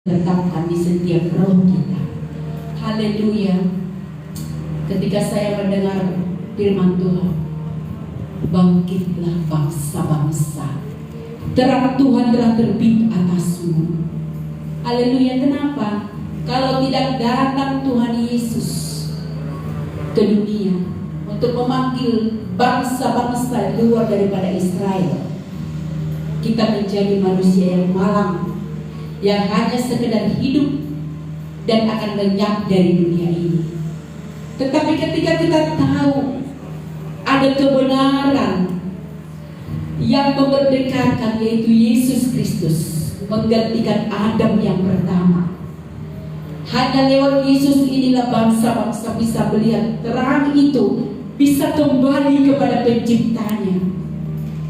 Tetapkan di setiap roh kita. Haleluya. Ketika saya mendengar firman Tuhan, bangkitlah bangsa-bangsa, terang Tuhan telah terbit atasmu. Haleluya. Kenapa? Kalau tidak datang Tuhan Yesus ke dunia untuk memanggil bangsa-bangsa luar daripada Israel, kita menjadi manusia yang malang, yang hanya sekedar hidup dan akan lenyap dari dunia ini. Tetapi ketika kita tahu ada kebenaran yang memerdekakan, yaitu Yesus Kristus menggantikan Adam yang pertama, hanya lewat Yesus inilah bangsa-bangsa bisa melihat terang itu bisa kembali kepada penciptanya.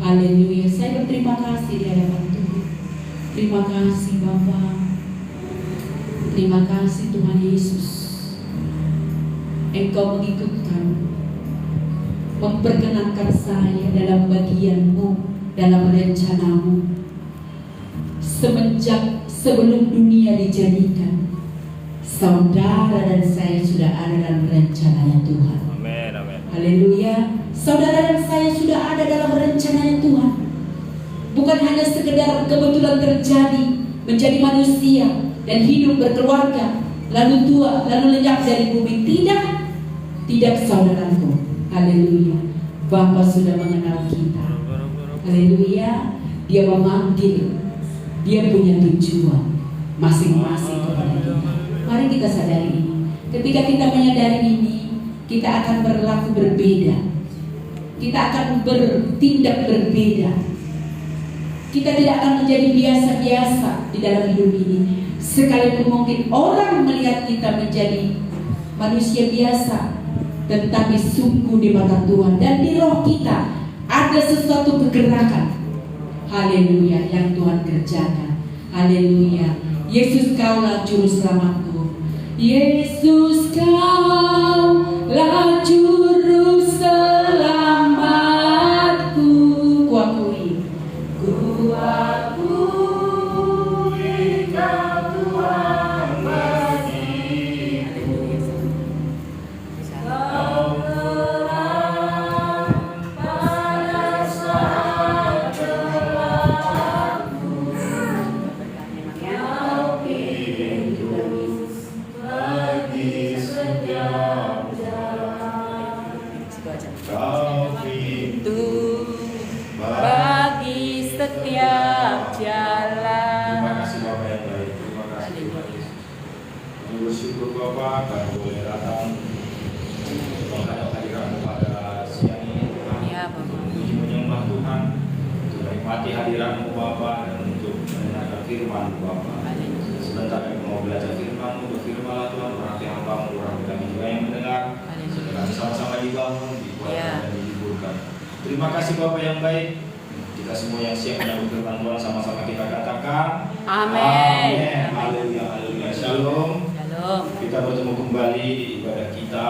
Haleluya. Saya berterima kasih di hadapan Tuhan. Terima kasih Bapa. Terima kasih Tuhan Yesus. Engkau memperkenankan saya dalam bagian-Mu, dalam rencana-Mu. Semenjak sebelum dunia dijadikan, saudara dan saya sudah ada dalam rencananya Tuhan. Amin, amin. Haleluya. Saudara dan saya sudah ada dalam rencananya Tuhan. Bukan hanya sekedar kebetulan terjadi menjadi manusia dan hidup berkeluarga, lalu tua, lalu lenyap dari bumi. Tidak saudaraku. Haleluya. Bapa sudah mengenal kita. Haleluya. Dia memanggil. Dia punya tujuan masing-masing kepada kita. Mari kita sadari ini. Ketika kita menyadari ini, kita akan berlaku berbeda. Kita akan bertindak berbeda. Kita tidak akan menjadi biasa-biasa di dalam hidup ini. Sekalipun mungkin orang melihat kita menjadi manusia biasa, tetapi sungguh di mata Tuhan dan di roh kita ada sesuatu kegerakan. Haleluya, yang Tuhan kerjakan. Haleluya. Yesus, Kaulah juru selamatku. Yesus, Kaulah juru selamatku. Kuakui Kau Tuhan bagiku. Kau terang pada saat gelapku. Kau pintu bagi setiap jalan. Kau pintu bagi setiap jalan. Terima kasih Bapak yang baik. Terima kasih Tuhan Yesus. Kami bersyukur Bapak kami boleh datang menghadap hadirat pada siang ini Tuhan. Ya Bapak. Untuk menyembah Tuhan, untuk menikmati hadirat-Mu Bapak, dan untuk mendengarkan firman-Mu Bapak. Sebentar kami mau belajar firman-Mu, berfirmanlah Tuhan, berarti hamba-Mu, berarti kami juga yang mendengar. Kami sama-sama dibangun, dikuatkan dan dihiburkan. Terima kasih Bapak yang baik. Kita semua yang siap menyambut firman Tuhan sama-sama kita katakan Amin. Haleluya, haleluya. Shalom. Shalom. Kita bertemu kembali di ibadah kita.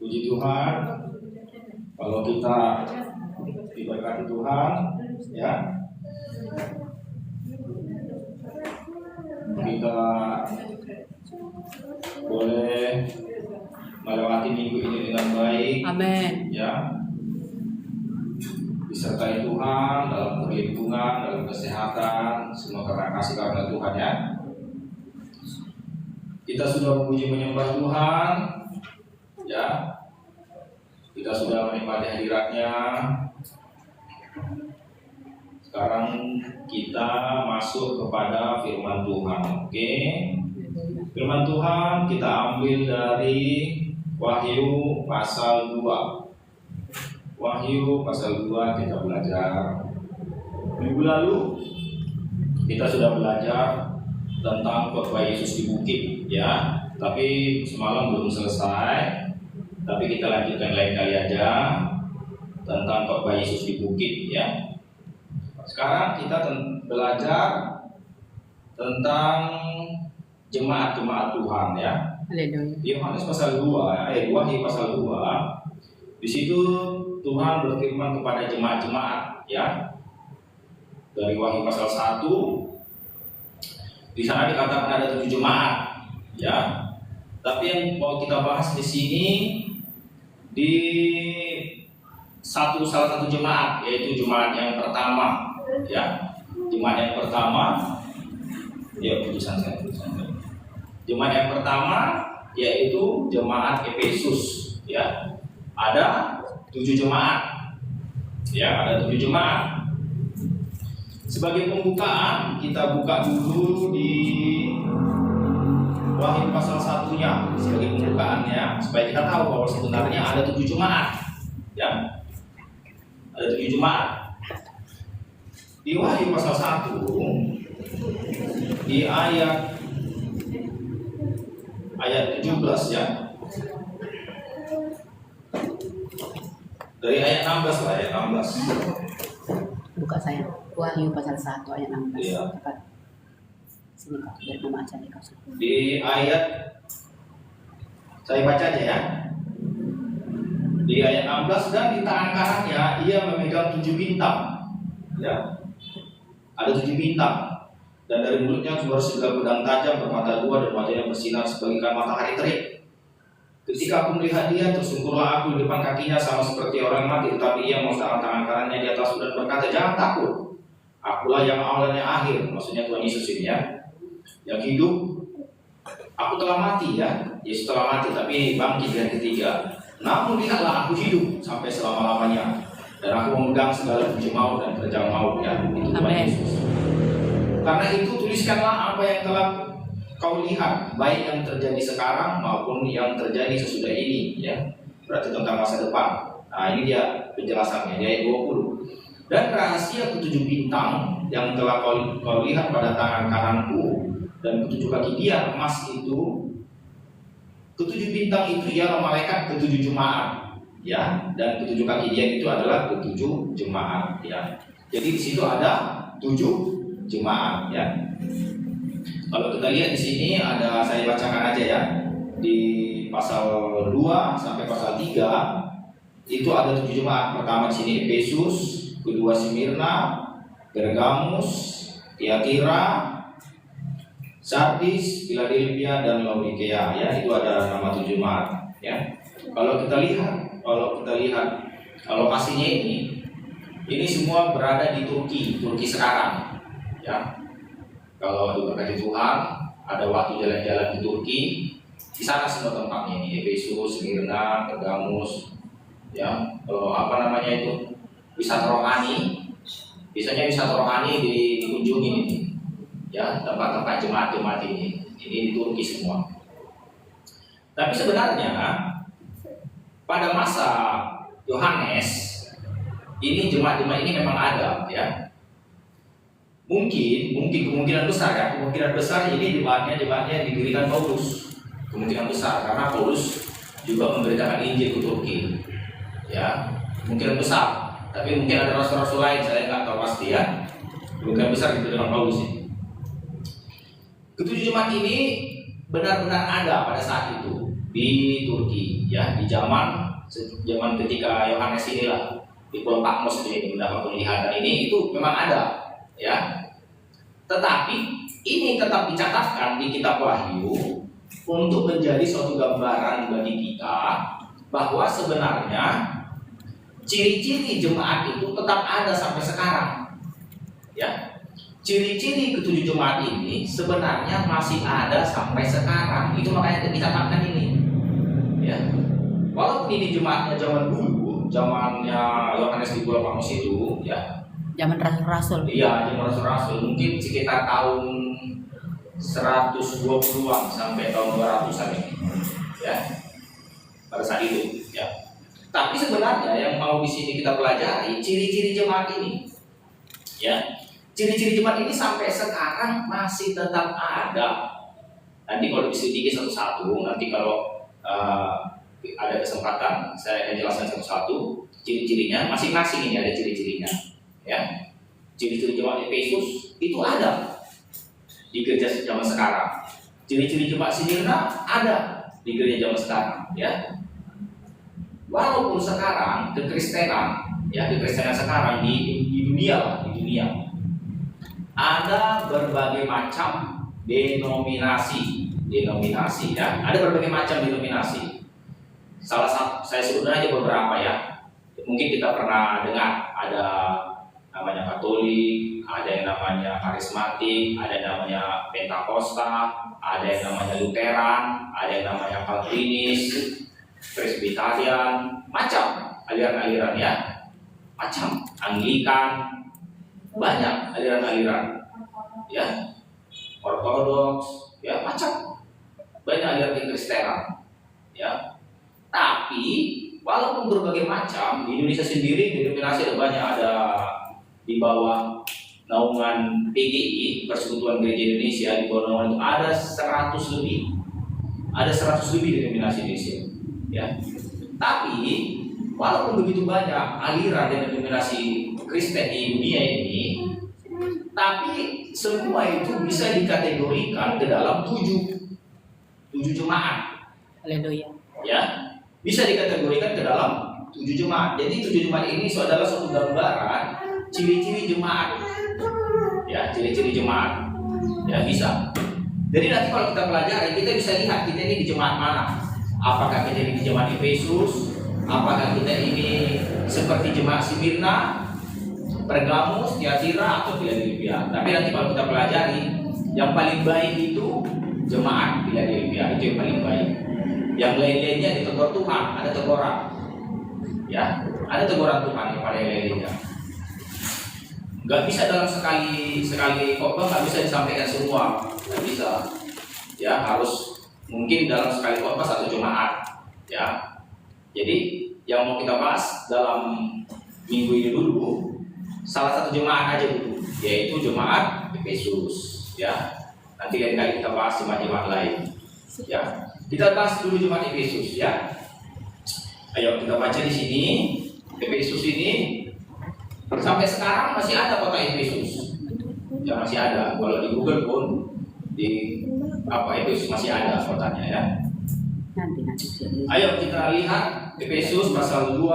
Puji Tuhan. Kalau kita diberkati Tuhan, ya, kita boleh melewati minggu ini dengan baik. Amin. Ya, disertai Tuhan dalam perlindungan, dalam kesehatan, semua karena kasih karunia Tuhan ya. Kita sudah memuji menyembah Tuhan, ya. Kita sudah menikmati hadiratnya. Sekarang kita masuk kepada firman Tuhan, oke? Firman Tuhan kita ambil dari Wahyu pasal 2. Wahyu pasal 2 kita belajar. Minggu lalu kita sudah belajar tentang khotbah Yesus di bukit ya. Tapi semalam belum selesai. Tapi kita lanjutkan lain kali aja tentang khotbah Yesus di bukit ya. Sekarang kita belajar tentang jemaat-jemaat Tuhan ya. Haleluya. Yohanes pasal 2, Wahyu pasal 2. Di situ Tuhan berfirman kepada jemaat-jemaat ya. dari Wahyu pasal 1. Di sana dikatakan ada 7 jemaat, ya. Tapi yang mau kita bahas di sini di salah satu jemaat, yaitu jemaat yang pertama, ya. Jemaat yang pertama, ya putusan saya. Jemaat yang pertama yaitu jemaat Efesus, ya. Ada 7 jemaat, ya, ada 7 jemaat. Sebagai pembukaan, kita buka dulu di Wahyu pasal 1-nya sebagai pembukaannya, supaya kita tahu bahwa sebenarnya ada 7 jemaat, ya. Ada 7 jemaat. Di Wahyu pasal 1, di ayat 17, ya. Dari ayat 16 lah, ayat 16. Buka saya Wahyu pasal 1 ayat 16. Iya. Tepat. Sini Kak, biar membaca di kasus. Di ayat, saya baca aja ya. Di ayat 16, dan di tangan kanannya ia memegang 7 bintang, ya. Ada 7 bintang, dan dari mulutnya keluar segala pedang tajam bermata 2 dan wajahnya bersinar sebagaikan matahari terik. Ketika aku melihat dia, tersungkurlah aku di depan kakinya sama seperti orang mati, tetapi ia mengangkat tangan kanannya di atas dan berkata, "Jangan takut, akulah yang awal dan yang akhir." Maksudnya Tuhan Yesus ini, ya, yang hidup. Aku telah mati, ya. Yesus telah mati, tapi bangkit yang ketiga. Namun lihatlah, aku hidup sampai selama-lamanya, dan aku memegang segala kunci maut dan kerajaan maut, ya. Itu Tuhan Yesus. Karena itu tuliskanlah apa yang telah kau lihat, baik yang terjadi sekarang maupun yang terjadi sesudah ini, ya. Berarti tentang masa depan. Nah, ini dia penjelasannya di ayat 20. Dan rahasia 7 bintang yang telah kau lihat pada tangan kananku dan 7 kaki dia emas itu, 7 bintang itu ialah malaikat 7 jemaat, ya. Dan 7 kaki dia itu adalah 7 jemaat, ya. Jadi di situ ada 7 jemaat, ya. Kalau kita lihat di sini ada, saya bacakan aja ya. Di pasal 2 sampai pasal 3 itu ada 7 jemaat. Pertama di sini Efesus, kedua Smyrna, Pergamus, Tiatira, Sardis, Philadelphia, dan Laodikia, ya. Itu ada nama 7 jemaat, ya. Kalau kita lihat lokasinya ini semua berada di Turki sekarang, ya. Kalau diberkati Tuhan, ada waktu jalan-jalan di Turki, di sana semua tempatnya ini, Efesus, Smyrna, Pergamus, ya. Apa namanya itu, wisata rohani, biasanya wisata rohani dikunjungi ini, ya, tempat-tempat jemaat-jemaat ini di Turki semua. Tapi sebenarnya pada masa Yohanes ini jemaat-jemaat ini memang ada, ya. Mungkin kemungkinan besar ini jemaatnya didirikan Paulus, kemungkinan besar, karena Paulus juga memberitakan Injil ke Turki, ya. Kemungkinan besar, tapi mungkin ada rasul-rasul lain, saya nggak tahu pasti, ya. Kemungkinan besar didirikan Paulus ini. 7 jemaat ini benar-benar ada pada saat itu di Turki, ya, di zaman ketika Yohanes inilah di Pulau Patmos ini mendapat penglihatan ini, itu memang ada, ya. Tetapi ini tetap dicatatkan di kitab Wahyu untuk menjadi suatu gambaran bagi kita bahwa sebenarnya ciri-ciri jemaat itu tetap ada sampai sekarang, ya. Ciri-ciri 7 jemaat ini sebenarnya masih ada sampai sekarang. Itu makanya dicatatkan ini, ya. Walaupun ini jemaatnya zaman dulu, zamannya Yohanes di Pulau Patmos itu, ya. Zaman rasul-rasul. Iya, zaman rasul-rasul mungkin sekitar tahun 120-an sampai tahun 200-an ini, ya. Pada saat itu, ya. Tapi sebenarnya yang mau di sini kita pelajari ciri-ciri jemaat ini, ya. Ciri-ciri jemaat ini sampai sekarang masih tetap ada. Nanti kalau diselidiki satu-satu, nanti kalau ada kesempatan saya akan jelaskan satu-satu ciri-cirinya. Masing-masing ini ada ciri-cirinya, ya. Ciri-ciri jemaat Efesus itu ada di gereja zaman sekarang. Ciri-ciri jemaat Smyrna ada di gereja zaman sekarang, ya. Walaupun sekarang kekristenan, ya, kekristenan sekarang di dunia ada berbagai macam denominasi ya. Ada berbagai macam denominasi. Salah satu saya sebut aja beberapa ya. Mungkin kita pernah dengar ada namanya Katolik, ada yang namanya Karismatik, ada yang namanya Pentakosta, ada yang namanya Lutheran, ada yang namanya Calvinis, Presbyterian, macam aliran-aliran ya, macam Anglikan, banyak aliran-aliran ya, Ortodoks ya, macam banyak aliran Kristenan ya. Tapi walaupun berbagai macam, di Indonesia sendiri denominasi ada banyak, ada di bawah naungan PGI, Persekutuan Gereja Indonesia, di bawah naungan itu ada 100 lebih. Ada 100 lebih denominasi Indonesia. Ya. Tapi walaupun begitu banyak aliran dan denominasi Kristen di dunia ini, tapi semua itu bisa dikategorikan ke dalam tujuh jemaat. Haleluya. Ya, bisa dikategorikan ke dalam 7 jemaat. Jadi 7 jemaat ini adalah suatu gambaran ciri-ciri jemaat. Ya, ciri-ciri jemaat. Ya, bisa. Jadi nanti kalau kita pelajari, kita bisa lihat kita ini di jemaat mana. Apakah kita ini di jemaat Efesus? Apakah kita ini seperti jemaat Smyrna, Pergamus, Tiatira, atau Philadelphia? Tapi nanti kalau kita pelajari, yang paling baik itu jemaat Philadelphia, itu yang paling baik. Yang lain-lainnya ditegur Tuhan, ada teguran. Ya, ada teguran Tuhan yang paling lain-lainnya. Gak bisa dalam sekali khotbah nggak bisa disampaikan semua, nggak bisa. Ya, harus mungkin dalam sekali khotbah satu jemaat. Ya, jadi yang mau kita bahas dalam minggu ini dulu salah satu jemaat aja dulu, yaitu jemaat Efesus. Ya, nanti lain kali kita bahas jemaat-jemaat lain. Ya, kita bahas dulu jemaat Efesus. Ya, ayo kita baca di sini. Efesus ini sampai sekarang masih ada kota Efesus. Ya, masih ada. Kalau di Google pun di Efesus masih ada kotanya ya. Nanti. Ayo kita lihat Efesus pasal 2.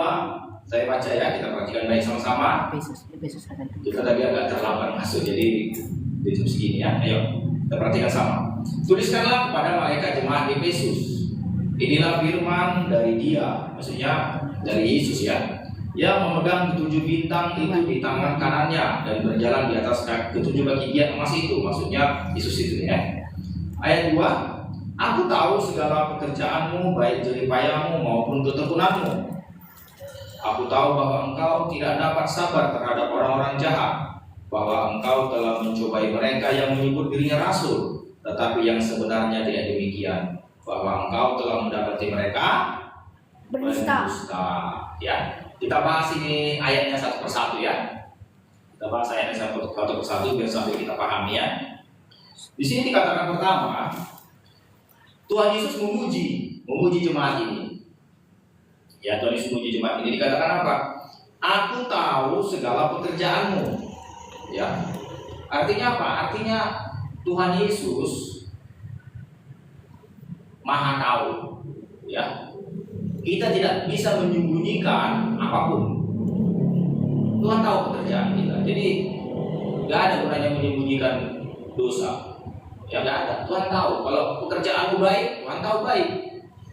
Saya baca ya, kita perhatikan baik sama-sama. Efesus pasal 2. Kita tadi agak terlambat masuk, jadi di jam segini ya. Ayo kita perhatikan sama. Tuliskanlah kepada malaikat jemaat Efesus, inilah firman dari Dia, maksudnya dari Yesus ya, yang memegang ketujuh bintang itu di tangan kanannya dan berjalan di atas ketujuh bagian emas itu, maksudnya Yesus itu ya. Ayat 2, aku tahu segala pekerjaanmu, baik jeripayamu maupun ketekunanmu. Aku tahu bahwa engkau tidak dapat sabar terhadap orang-orang jahat, bahwa engkau telah mencobai mereka yang menyebut dirinya rasul, tetapi yang sebenarnya tidak demikian, bahwa engkau telah mendapati mereka berdusta. Ya, kita bahas ini ayatnya satu persatu ya. Kita bahas ayatnya satu persatu biar sampai kita pahami ya. Di sini dikatakan pertama, Tuhan Yesus memuji jemaat ini. Ya, Tuhan Yesus memuji jemaat ini, dikatakan apa? Aku tahu segala pekerjaanmu. Ya, artinya apa? Artinya Tuhan Yesus Maha tahu. Ya, kita tidak bisa menyembunyikan apapun. Tuhan tahu pekerjaan kita. Jadi nggak ada gunanya menyembunyikan dosa. Ya nggak ada. Tuhan tahu. Kalau pekerjaanmu baik, Tuhan tahu baik.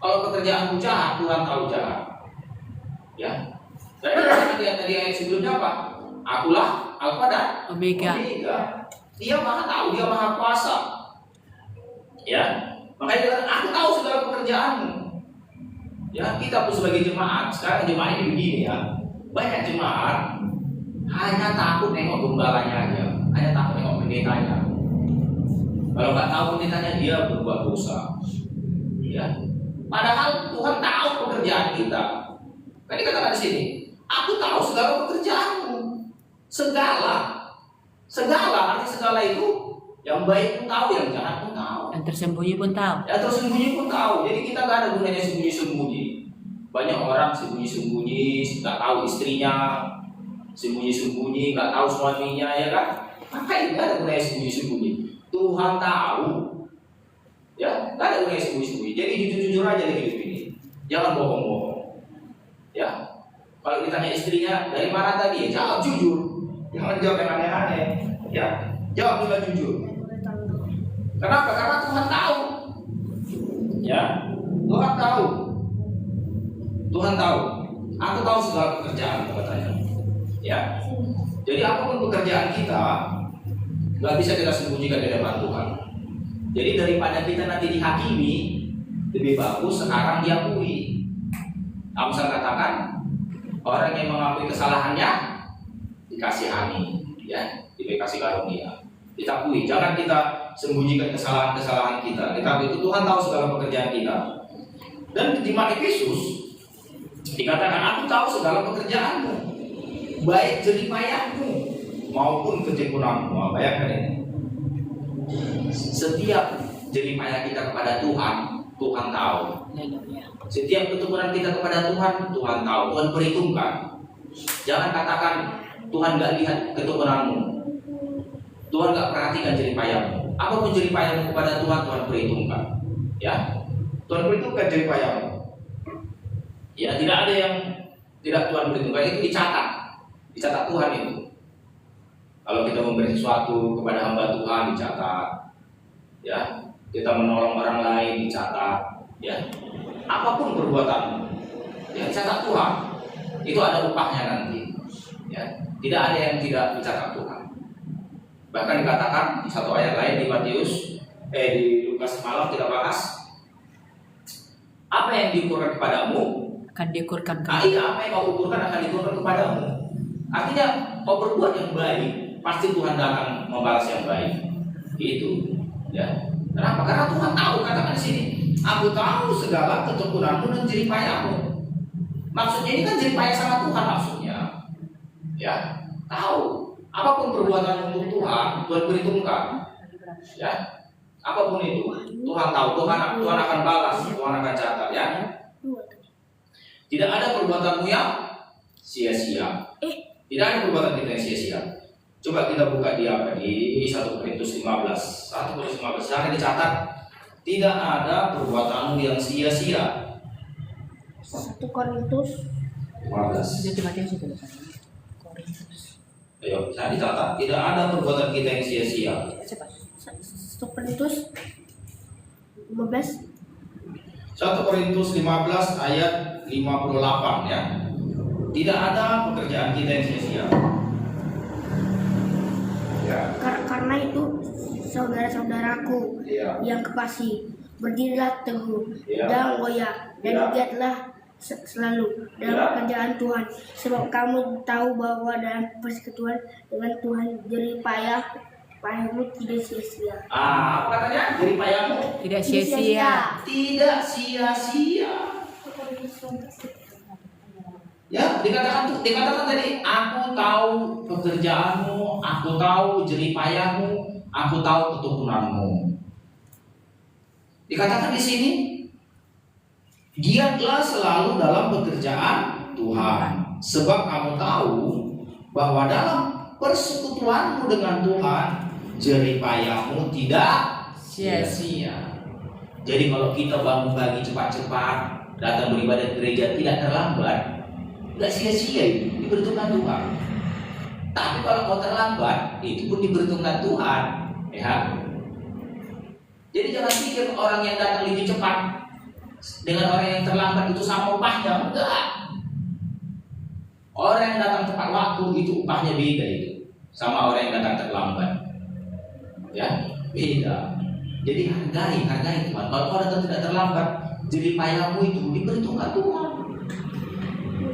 Kalau pekerjaanmu jahat, Tuhan tahu jahat. Ya. Dan tadi ayat sebelumnya apa? Akulah Alfa dan Omega. Dia Maha tahu, Dia Maha kuasa. Ya. Makanya dia kata, aku tahu segala pekerjaanmu. Ya, kita pun sebagai jemaat, sekarang jemaat ini begini ya. Banyak jemaat hanya takut nengok gembalanya aja, hanya takut nengok pendetanya. Kalau nggak tahu pendetanya, dia berbuat dosa. Ya. Padahal Tuhan tahu pekerjaan kita. Tadi katakan di sini, aku tahu segala pekerjaanmu. Segala arti segala itu yang baik pun tahu, yang jahat pun tahu, yang tersembunyi pun tahu. Ya, tersembunyi pun tahu. Jadi kita nggak ada gunanya sembunyi-sembunyi. Banyak orang sembunyi-sembunyi, nggak tahu istrinya, sembunyi-sembunyi, nggak tahu suaminya, ya kan? Makanya nggak ada gunanya sembunyi-sembunyi. Tuhan tahu, ya nggak ada gunanya sembunyi-sembunyi. Jadi jujur-jujur aja di hidup ini, jangan bohong-bohong. Ya, kalau ditanya istrinya dari mana tadi, ya jawab jujur, jangan jawab yang aneh-aneh. Ya, Jawab dengan jujur. Kenapa? Karena Tuhan tahu. Ya, Tuhan tahu. Tuhan tahu. Aku tahu segala pekerjaan, katanya. Ya. Jadi apapun pekerjaan kita, nggak bisa kita sembunyikan di depan Tuhan. Jadi daripada kita nanti dihakimi, lebih bagus sekarang diakui. Amsal katakan, orang yang mengakui kesalahannya dikasihani, ya, dikasih karunia. Kita akui, jangan kita sembunyikan kesalahan-kesalahan kita. Kita itu Tuhan tahu segala pekerjaan kita. Dan di Efesus dikatakan, aku tahu segala pekerjaanmu, baik jeripayahmu maupun ketekunan-Mu. Bayangkan ini. Setiap jeripayah kita kepada Tuhan, Tuhan tahu. Setiap ketekunan kita kepada Tuhan, Tuhan tahu. Tuhan perhitungkan. Jangan katakan Tuhan gak lihat ketekunanmu, Tuhan gak perhatikan jeripayahmu. Apapun jeripayahmu kepada Tuhan, Tuhan perhitungkan. Ya, Tuhan perhitungkan jeripayahmu. Ya, tidak ada yang tidak Tuhan perhitungkan. Itu dicatat Tuhan itu. Kalau kita memberi sesuatu kepada hamba Tuhan, dicatat. Ya, kita menolong orang lain, dicatat. Ya, apapun perbuatanmu, ya dicatat Tuhan. Itu ada upahnya nanti. Ya, tidak ada yang tidak dicatat Tuhan. Bahkan dikatakan di satu ayat lain di di Lukas malam kita bahas, apa yang diukurkan kepadamu Akan diukurkan apa yang kau ukurkan akan diukurkan kepadamu. Artinya kau berbuat yang baik, pasti Tuhan akan membalas yang baik. Itu, ya. Kenapa? Karena Tuhan tahu, katakan di sini, aku tahu segala ketekunanmu dan jeripayahmu. Maksudnya ini kan jeripayah sama Tuhan maksudnya. Ya, tahu. Apapun perbuatan untuk Tuhan, Tuhan perhitungkan. Ya, apapun itu, Tuhan tahu. Tuhan akan balas, Tuhan akan catat. Ya. Tidak ada perbuatanmu yang sia-sia. Tidak ada perbuatan kita yang sia-sia. Coba kita buka di 1 Korintus 15. 1 Korintus 15. Jangan dicatat. Tidak ada perbuatanmu yang sia-sia. 1 Korintus 15. Ayo, saya dicatat. Tidak ada perbuatan kita yang sia-sia. 1 Korintus 15. 1 Korintus 15 ayat 58 ya. Tidak ada pekerjaan kita yang sia-sia. Ya. Karena itu saudara-saudaraku yang kekasih, berdirilah teguh, jangan goyah, dan giatlah selalu dalam pekerjaan Tuhan, sebab kamu tahu bahwa dalam persekutuan dengan Tuhan jeripayahmu tidak sia-sia. Apa katanya? Jeripayahmu tidak sia-sia. Tidak sia-sia. Ya, dikatakan tadi, aku tahu pekerjaanmu, aku tahu jeripayahmu, aku tahu ketekunanmu. Dikatakan di sini, giatlah selalu dalam pekerjaan Tuhan, sebab kamu tahu bahwa dalam persekutuanmu dengan Tuhan, jeripayahmu tidak sia-sia. Jadi kalau kita bangun pagi cepat-cepat, datang beribadah di gereja tidak terlambat, nggak sia-sia, itu diperhitungkan Tuhan. Tapi kalau kau terlambat, itu pun diperhitungkan Tuhan. Ya. Jadi jangan pikir orang yang datang lebih cepat dengan orang yang terlambat itu sama upahnya. Enggak. Orang yang datang tepat waktu itu upahnya beda itu, sama orang yang datang terlambat. Ya, beda. Jadi hargai Tuhan. Kalau kau datang tidak terlambat, jeripayahmu itu diperhitungkan Tuhan.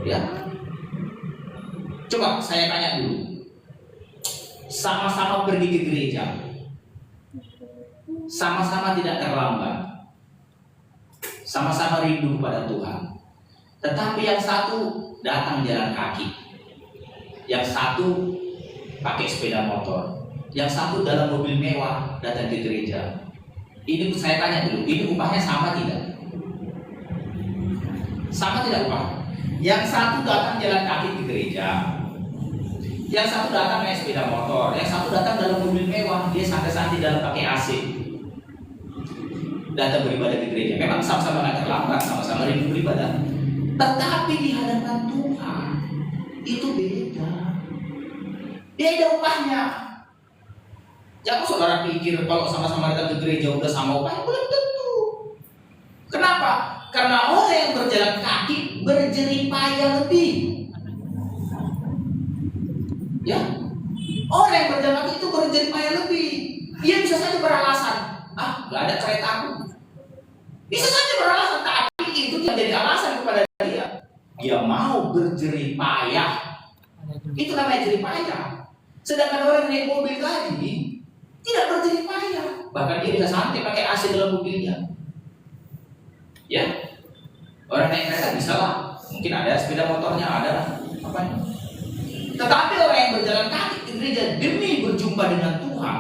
Ya. Coba saya tanya dulu. Sama-sama pergi ke gereja, sama-sama tidak terlambat, sama-sama rindu kepada Tuhan. Tetapi yang satu datang jalan kaki, yang satu pakai sepeda motor, yang satu dalam mobil mewah datang ke gereja. Ini saya tanya dulu, ini upahnya sama tidak? Sama tidak upah? Yang satu datang jalan kaki ke gereja, yang satu datang naik sepeda motor, yang satu datang dalam mobil mewah, dia santai-santai dalam pakai AC. Datang beribadah di gereja, memang sama-sama nggak terlambat, sama-sama rindu beribadah. Tetapi di hadapan Tuhan itu beda upahnya. Jangan saudara pikir kalau sama-sama datang ke gereja udah sama upahnya, belum tentu. Kenapa? Karena orang yang berjalan kaki berjerih payah lebih. Ya, orang yang berjalan kaki itu berjerih payah lebih. Dia bisa saja beralasan, nggak ada keretaku. Bisa saja beralasan, tapi itu tidak jadi alasan kepada dia. Dia mau berjerih payah. Itu namanya jerih payah. Sedangkan orang yang naik mobil tadi tidak berjerih payah. Bahkan dia bisa santai pakai AC dalam mobilnya. Ya, orang naik kereta bisa lah. Mungkin ada sepeda motornya, ada lah. Apanya? Tetapi orang yang berjalan kaki ke gereja demi berjumpa dengan Tuhan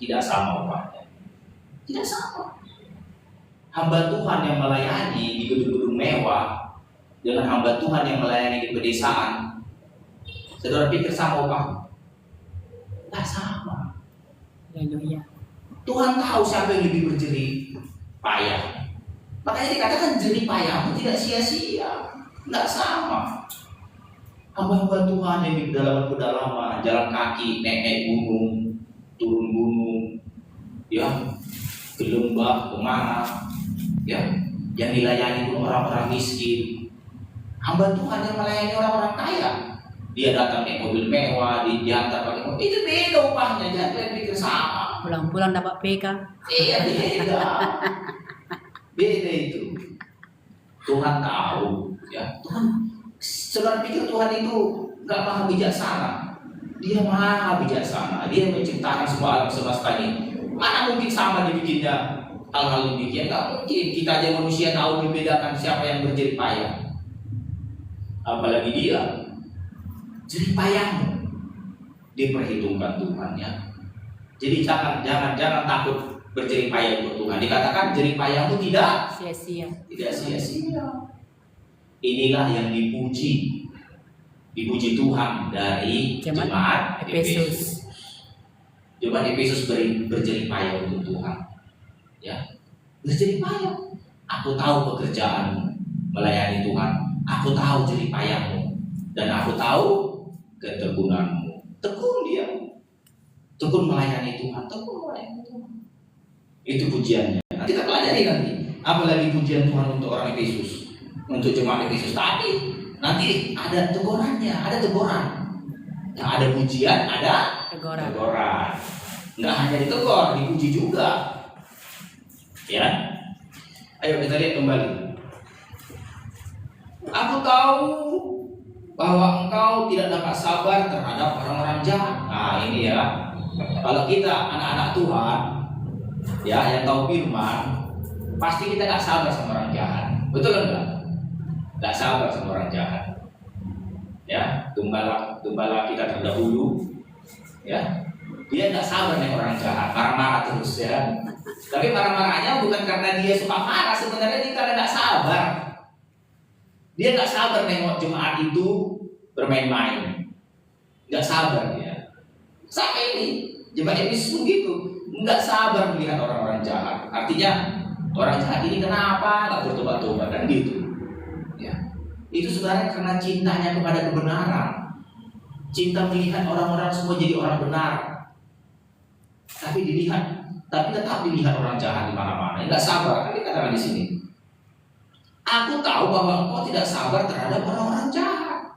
tidak sama upahnya. Tidak sama. Hamba Tuhan yang melayani di gedung-gedung mewah dengan hamba Tuhan yang melayani di pedesaan, saudara pikir sama upahnya? Tidak sama. Haleluya. Tuhan tahu siapa yang lebih berjerih payah. Makanya dikatakan jerih payahmu tidak sia-sia. Tidak sama. Hamba-hamba Tuhan yang di pedalaman-pedalaman, jalan kaki, naik gunung, turun gunung, ya, ke lembah, ke mana, ya, yang dilayani pun orang-orang miskin. Hamba Tuhan yang melayani orang-orang kaya, dia datang naik mobil mewah, diantar pakai mobil, itu beda upahnya. Jangan pikir sama. Pulang-pulang dapat PK. Iya, beda. Beda itu. Tuhan tahu, ya. Tuhan, saudara pikir Tuhan itu nggak maha bijaksana? Dia maha bijaksana. Dia menciptakan semua alam semesta ini. Mana mungkin sama dibikinnya hal-hal demikian? Nggak mungkin. Kita aja manusia tahu membedakan siapa yang berjerih payah. Apalagi dia. Jerih payahmu diperhitungkan Tuhan, ya. Jadi jangan takut berjerih payah untuk Tuhan. Dikatakan jerih payahmu tidak Sia-sia. tidak sia-sia. Inilah yang dipuji Tuhan dari jemaat Efesus. Jemaat Efesus berjerih payah untuk Tuhan. Ya, berjerih payah. Aku tahu pekerjaanmu melayani Tuhan. Aku tahu jerih payahmu dan aku tahu ketekunanmu. Tekun dia. Tekun melayani Tuhan. Tekun melayani Tuhan. Itu pujiannya. Nanti kita pelajari nanti. Apalagi pujian Tuhan untuk orang Efesus, untuk jemaat Efesus. Tapi nanti ada tegurannya, ada teguran. Yang ada pujian, ada teguran. Nggak hanya ditegur, dipuji juga. Ya. Ayo kita lihat kembali. Aku tahu bahwa engkau tidak dapat sabar terhadap orang-orang jahat. Nah ini ya. Kalau kita anak-anak Tuhan, ya, yang tahu firman, pasti kita nggak sabar sama orang jahat. Betul enggak? Nggak sabar sama orang jahat. Ya, gembala kita terdahulu, ya, dia nggak sabar nih orang jahat, marah-marah terus, ya. Tapi marah-marahnya bukan karena dia suka marah, sebenarnya dia karena nggak sabar. Dia nggak sabar nengok jemaat itu bermain-main, nggak sabar dia. Sampai ini jemaat ini begitu, nggak sabar melihat orang-orang jahat. Artinya orang jahat ini kenapa nggak bertobat-tobat, kan gitu. Ya, itu sebenarnya karena cintanya kepada kebenaran, cinta melihat orang-orang semua jadi orang benar. Tapi tetap dilihat orang jahat di mana-mana. Nggak sabar, kan dikatakan di sini. Aku tahu bahwa engkau tidak sabar terhadap orang-orang jahat.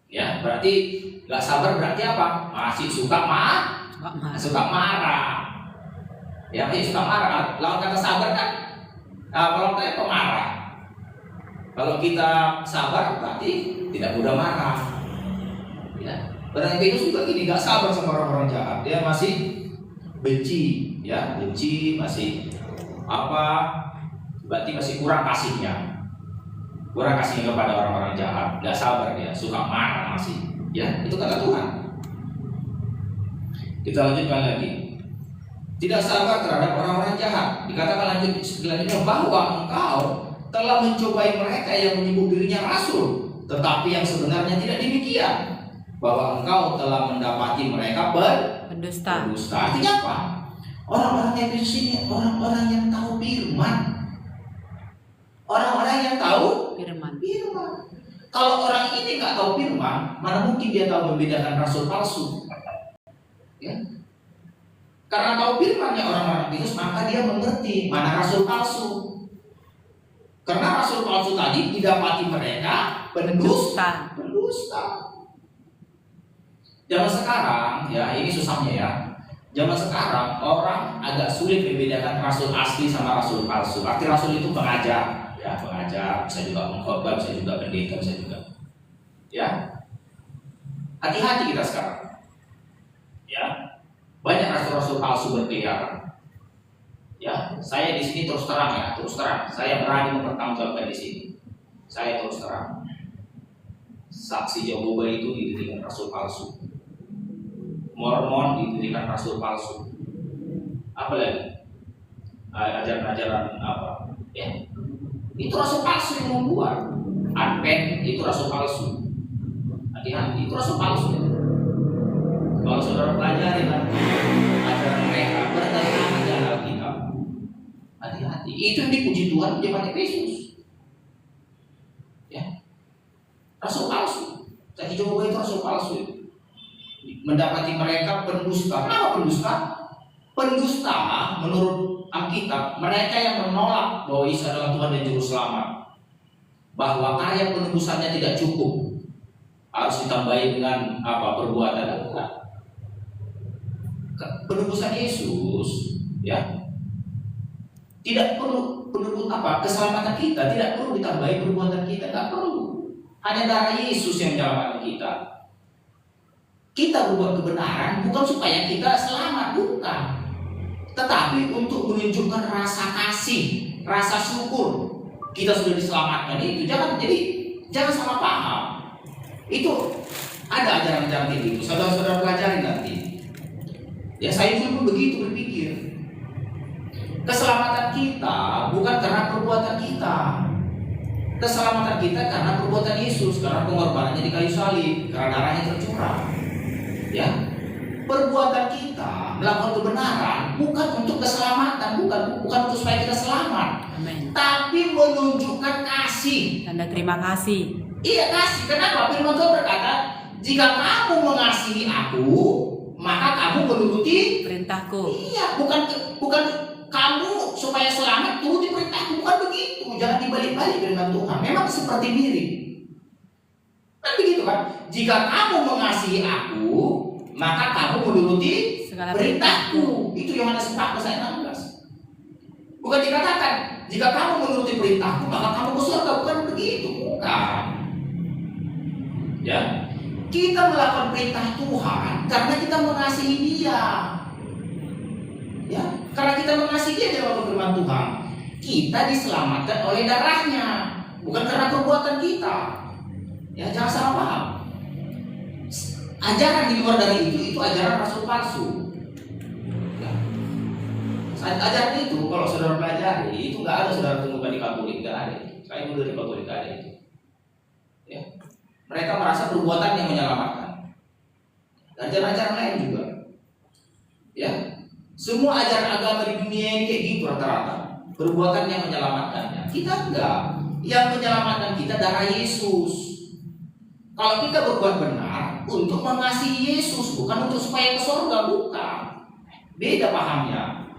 Ya, berarti nggak sabar berarti apa? Masih suka marah. Ya, masih suka marah. Lawan kata sabar kan? Kalau kita pemarah. Kalau kita sabar berarti tidak mudah marah. Ya, orang Efesus juga gini, nggak sabar sama orang-orang jahat. Dia masih benci, ya, masih berarti masih kurang kasihnya kepada orang-orang jahat. Nggak sabar dia, suka marah masih. Ya, itu kata Tuhan. Kita lanjutkan lagi. Tidak sabar terhadap orang-orang jahat. Dikatakan selanjutnya bahwa engkau telah mencobai mereka yang menyebut dirinya rasul, tetapi yang sebenarnya tidak demikian. Bahwa engkau telah mendapati mereka berdusta. Artinya apa? Orang-orang Efesus ini orang-orang yang tahu firman. Orang-orang yang tahu firman. Kalau orang ini nggak tahu firman, mana mungkin dia tahu membedakan rasul palsu? Ya. Karena tahu firman-Nya orang-orang Efesus, maka dia mengerti mana rasul palsu. Karena rasul palsu tadi didapati mereka pendusta. Zaman sekarang, ya ini susahnya ya. Zaman sekarang orang agak sulit membedakan rasul asli sama rasul palsu. Arti rasul itu pengajar, ya pengajar, bisa juga mengkhotbah, bisa juga pendeta, bisa juga. Ya, hati-hati kita sekarang. Ya, banyak rasul-rasul palsu berkeliaran. Ya, saya di sini terus terang ya, terus terang. Saya berani mempertanggungjawabkan di sini. Saya terus terang. Saksi Jehovah itu didirikan rasul palsu. Mormon didirikan rasul palsu. Apa lagi? Ajaran-ajaran apa? Ya, itu rasul palsu yang membuat. Advent itu rasul palsu. Hati-hati, itu rasul palsu. Ya. Kalau saudara pelajari nanti ajaran mereka bertentangan dengan Alkitab, hati-hati. Itu yang dipuji Tuhan di jemaat Efesus. Ya, rasul palsu. Saksi Jehovah itu rasul palsu. Mendapati mereka pendusta. Kenapa pendusta? Pendusta menurut Alkitab mereka yang menolak bahwa Yesus adalah Tuhan dan Juru Selamat, bahwa karya penebusannya tidak cukup, harus ditambahi dengan apa perbuatan. Penebusan Yesus, ya, tidak perlu penebus apa keselamatan kita, tidak perlu ditambahi perbuatan kita, tidak perlu. Hanya darah Yesus yang menyelamatkan kita. Kita berbuat kebenaran bukan supaya kita selamat, bukan, tetapi untuk menunjukkan rasa kasih, rasa syukur kita sudah diselamatkan. Itu jangan salah paham. Itu ada ajaran-ajaran itu. Saudara-saudara pelajari nanti. Ya, saya pun begitu berpikir. Keselamatan kita bukan karena perbuatan kita. Keselamatan kita karena perbuatan Yesus, karena pengorbanannya di kayu salib, karena darahnya tercurah. Ya, perbuatan kita melakukan kebenaran bukan untuk keselamatan, bukan untuk supaya kita selamat. Amen. Tapi menunjukkan kasih. Tanda terima kasih. Iya, kasih. Kenapa? Firman Tuhan berkata, jika kamu mengasihi aku, maka kamu menuruti Perintahku. Iya, bukan kamu supaya selamat turuti perintahku, bukan begitu. Jangan dibalik-balik dengan Tuhan. Memang seperti mirip. Kan begitu kan? Jika kamu mengasihi aku, maka kamu menuruti Segala perintahku. Itu Yohanes 4:16. Bukan dikatakan jika kamu menuruti perintahku, maka kamu ke surga. Bukan begitu, bukan. Ya, kita melakukan perintah Tuhan karena kita mengasihi Dia. Ya, karena kita mengasihi Dia dalam firman Tuhan. Kita diselamatkan oleh darahnya, bukan karena perbuatan kita. Ya, jangan salah paham. Ajaran di luar dari itu ajaran rasul palsu. Ya. Ajaran itu kalau saudara pelajari itu nggak ada, saudara temukan di Katolik, nggak ada. Saya dulu dari Katolik nggak ada itu. Ya. Mereka merasa perbuatan yang menyelamatkan. Ajaran-ajaran lain juga. Ya. Semua ajaran agama di dunia ini kayak gitu rata-rata. Perbuatan yang menyelamatkannya. Kita enggak. Yang menyelamatkan kita darah Yesus. Kalau kita berbuat benar untuk mengasihi Yesus, bukan untuk supaya ke surga, bukan. Beda pahamnya.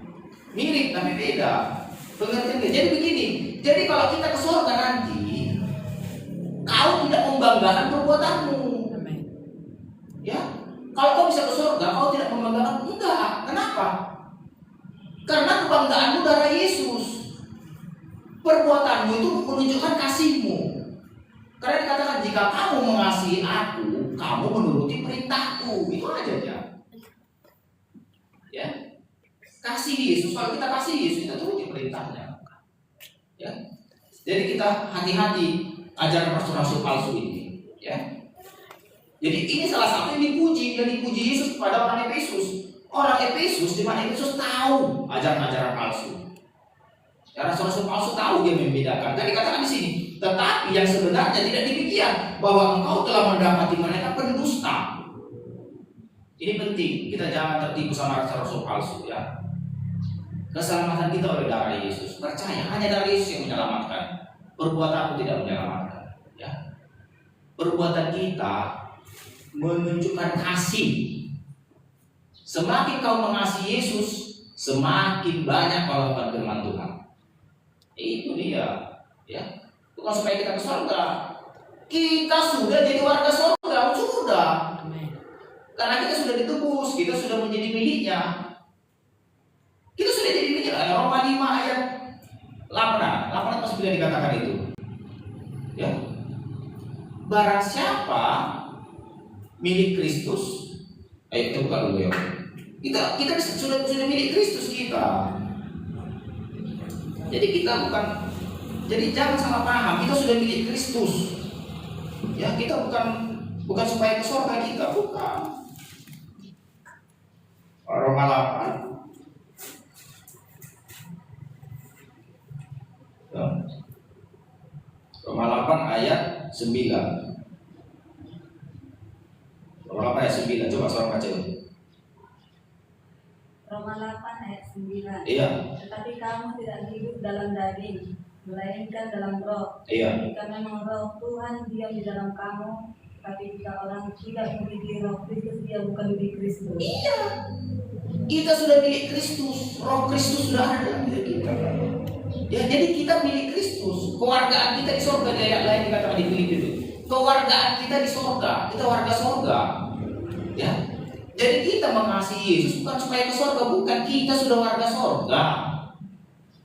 Mirip tapi beda. Pengertiannya. Jadi begini. Jadi kalau kita ke surga nanti, kau tidak membanggakan perbuatanmu. Amen. Ya. Kalau kau bisa ke surga, kau tidak membanggakan. Enggak. Kenapa? Karena kebanggaanmu darah Yesus. Perbuatanmu itu menunjukkan kasihmu. Karena dikatakan jika kamu mengasihi aku, kamu menuruti perintahku. Itu aja ya. Ya. Kasih Yesus. Kalau kita kasih Yesus, kita turuti perintahnya. Ya. Jadi kita hati-hati ajaran rasul-rasul palsu ini. Ya. Jadi ini salah satu yang dipuji Yesus kepada orang Efesus. Orang Efesus, di mana Efesus tahu ajaran-ajaran palsu. Karena rasul-rasul palsu tahu dia membedakan. Dan dikatakan di sini, tetapi yang sebenarnya tidak demikian, bahwa engkau telah mendapati mereka pendusta. Ini penting, kita jangan tertipu sama rasul-rasul palsu ya. Keselamatan kita oleh darah Yesus. Percaya, hanya darah Yesus yang menyelamatkan. Perbuatanmu tidak menyelamatkan. Ya. Perbuatan kita menunjukkan kasih. Semakin kau mengasihi Yesus, semakin banyak kau lakukan firman Tuhan. Itu dia, ya. Bukan supaya kita ke surga. Kita sudah jadi warga surga, sudah. Karena kita sudah ditebus, kita sudah menjadi miliknya. Kita sudah jadi miliknya. Roma 5 ayat 8 masih tidak dikatakan itu. Ya. Barang siapa milik Kristus, ayo kita buka dulu ya. Kita sudah milik Kristus kita. Jadi kita bukan, jadi jangan salah paham, kita sudah milik Kristus. Ya, kita bukan supaya ke surga kita, bukan. Roma 8. Ya. Roma 8 ayat 9. Roma 8 ayat 9, coba seorang baca itu. Roma 8 ayat 9. Iya. Tetapi kamu tidak hidup dalam daging, melainkan dalam roh. Iya. Jika memang roh Tuhan diam di dalam kamu, tapi jika orang tidak memiliki roh Kristus, dia bukan milik Kristus. Iya. Kita sudah milik Kristus, roh Kristus sudah ada dalam diri kita. Ya, jadi kita milik Kristus. Kewargaan kita di surga, di ayat lain dikatakan di Filipi itu. Kewargaan kita di surga, kita warga surga. Ya. Jadi kita mengasihi Yesus bukan supaya ke surga, bukan. Kita sudah warga surga.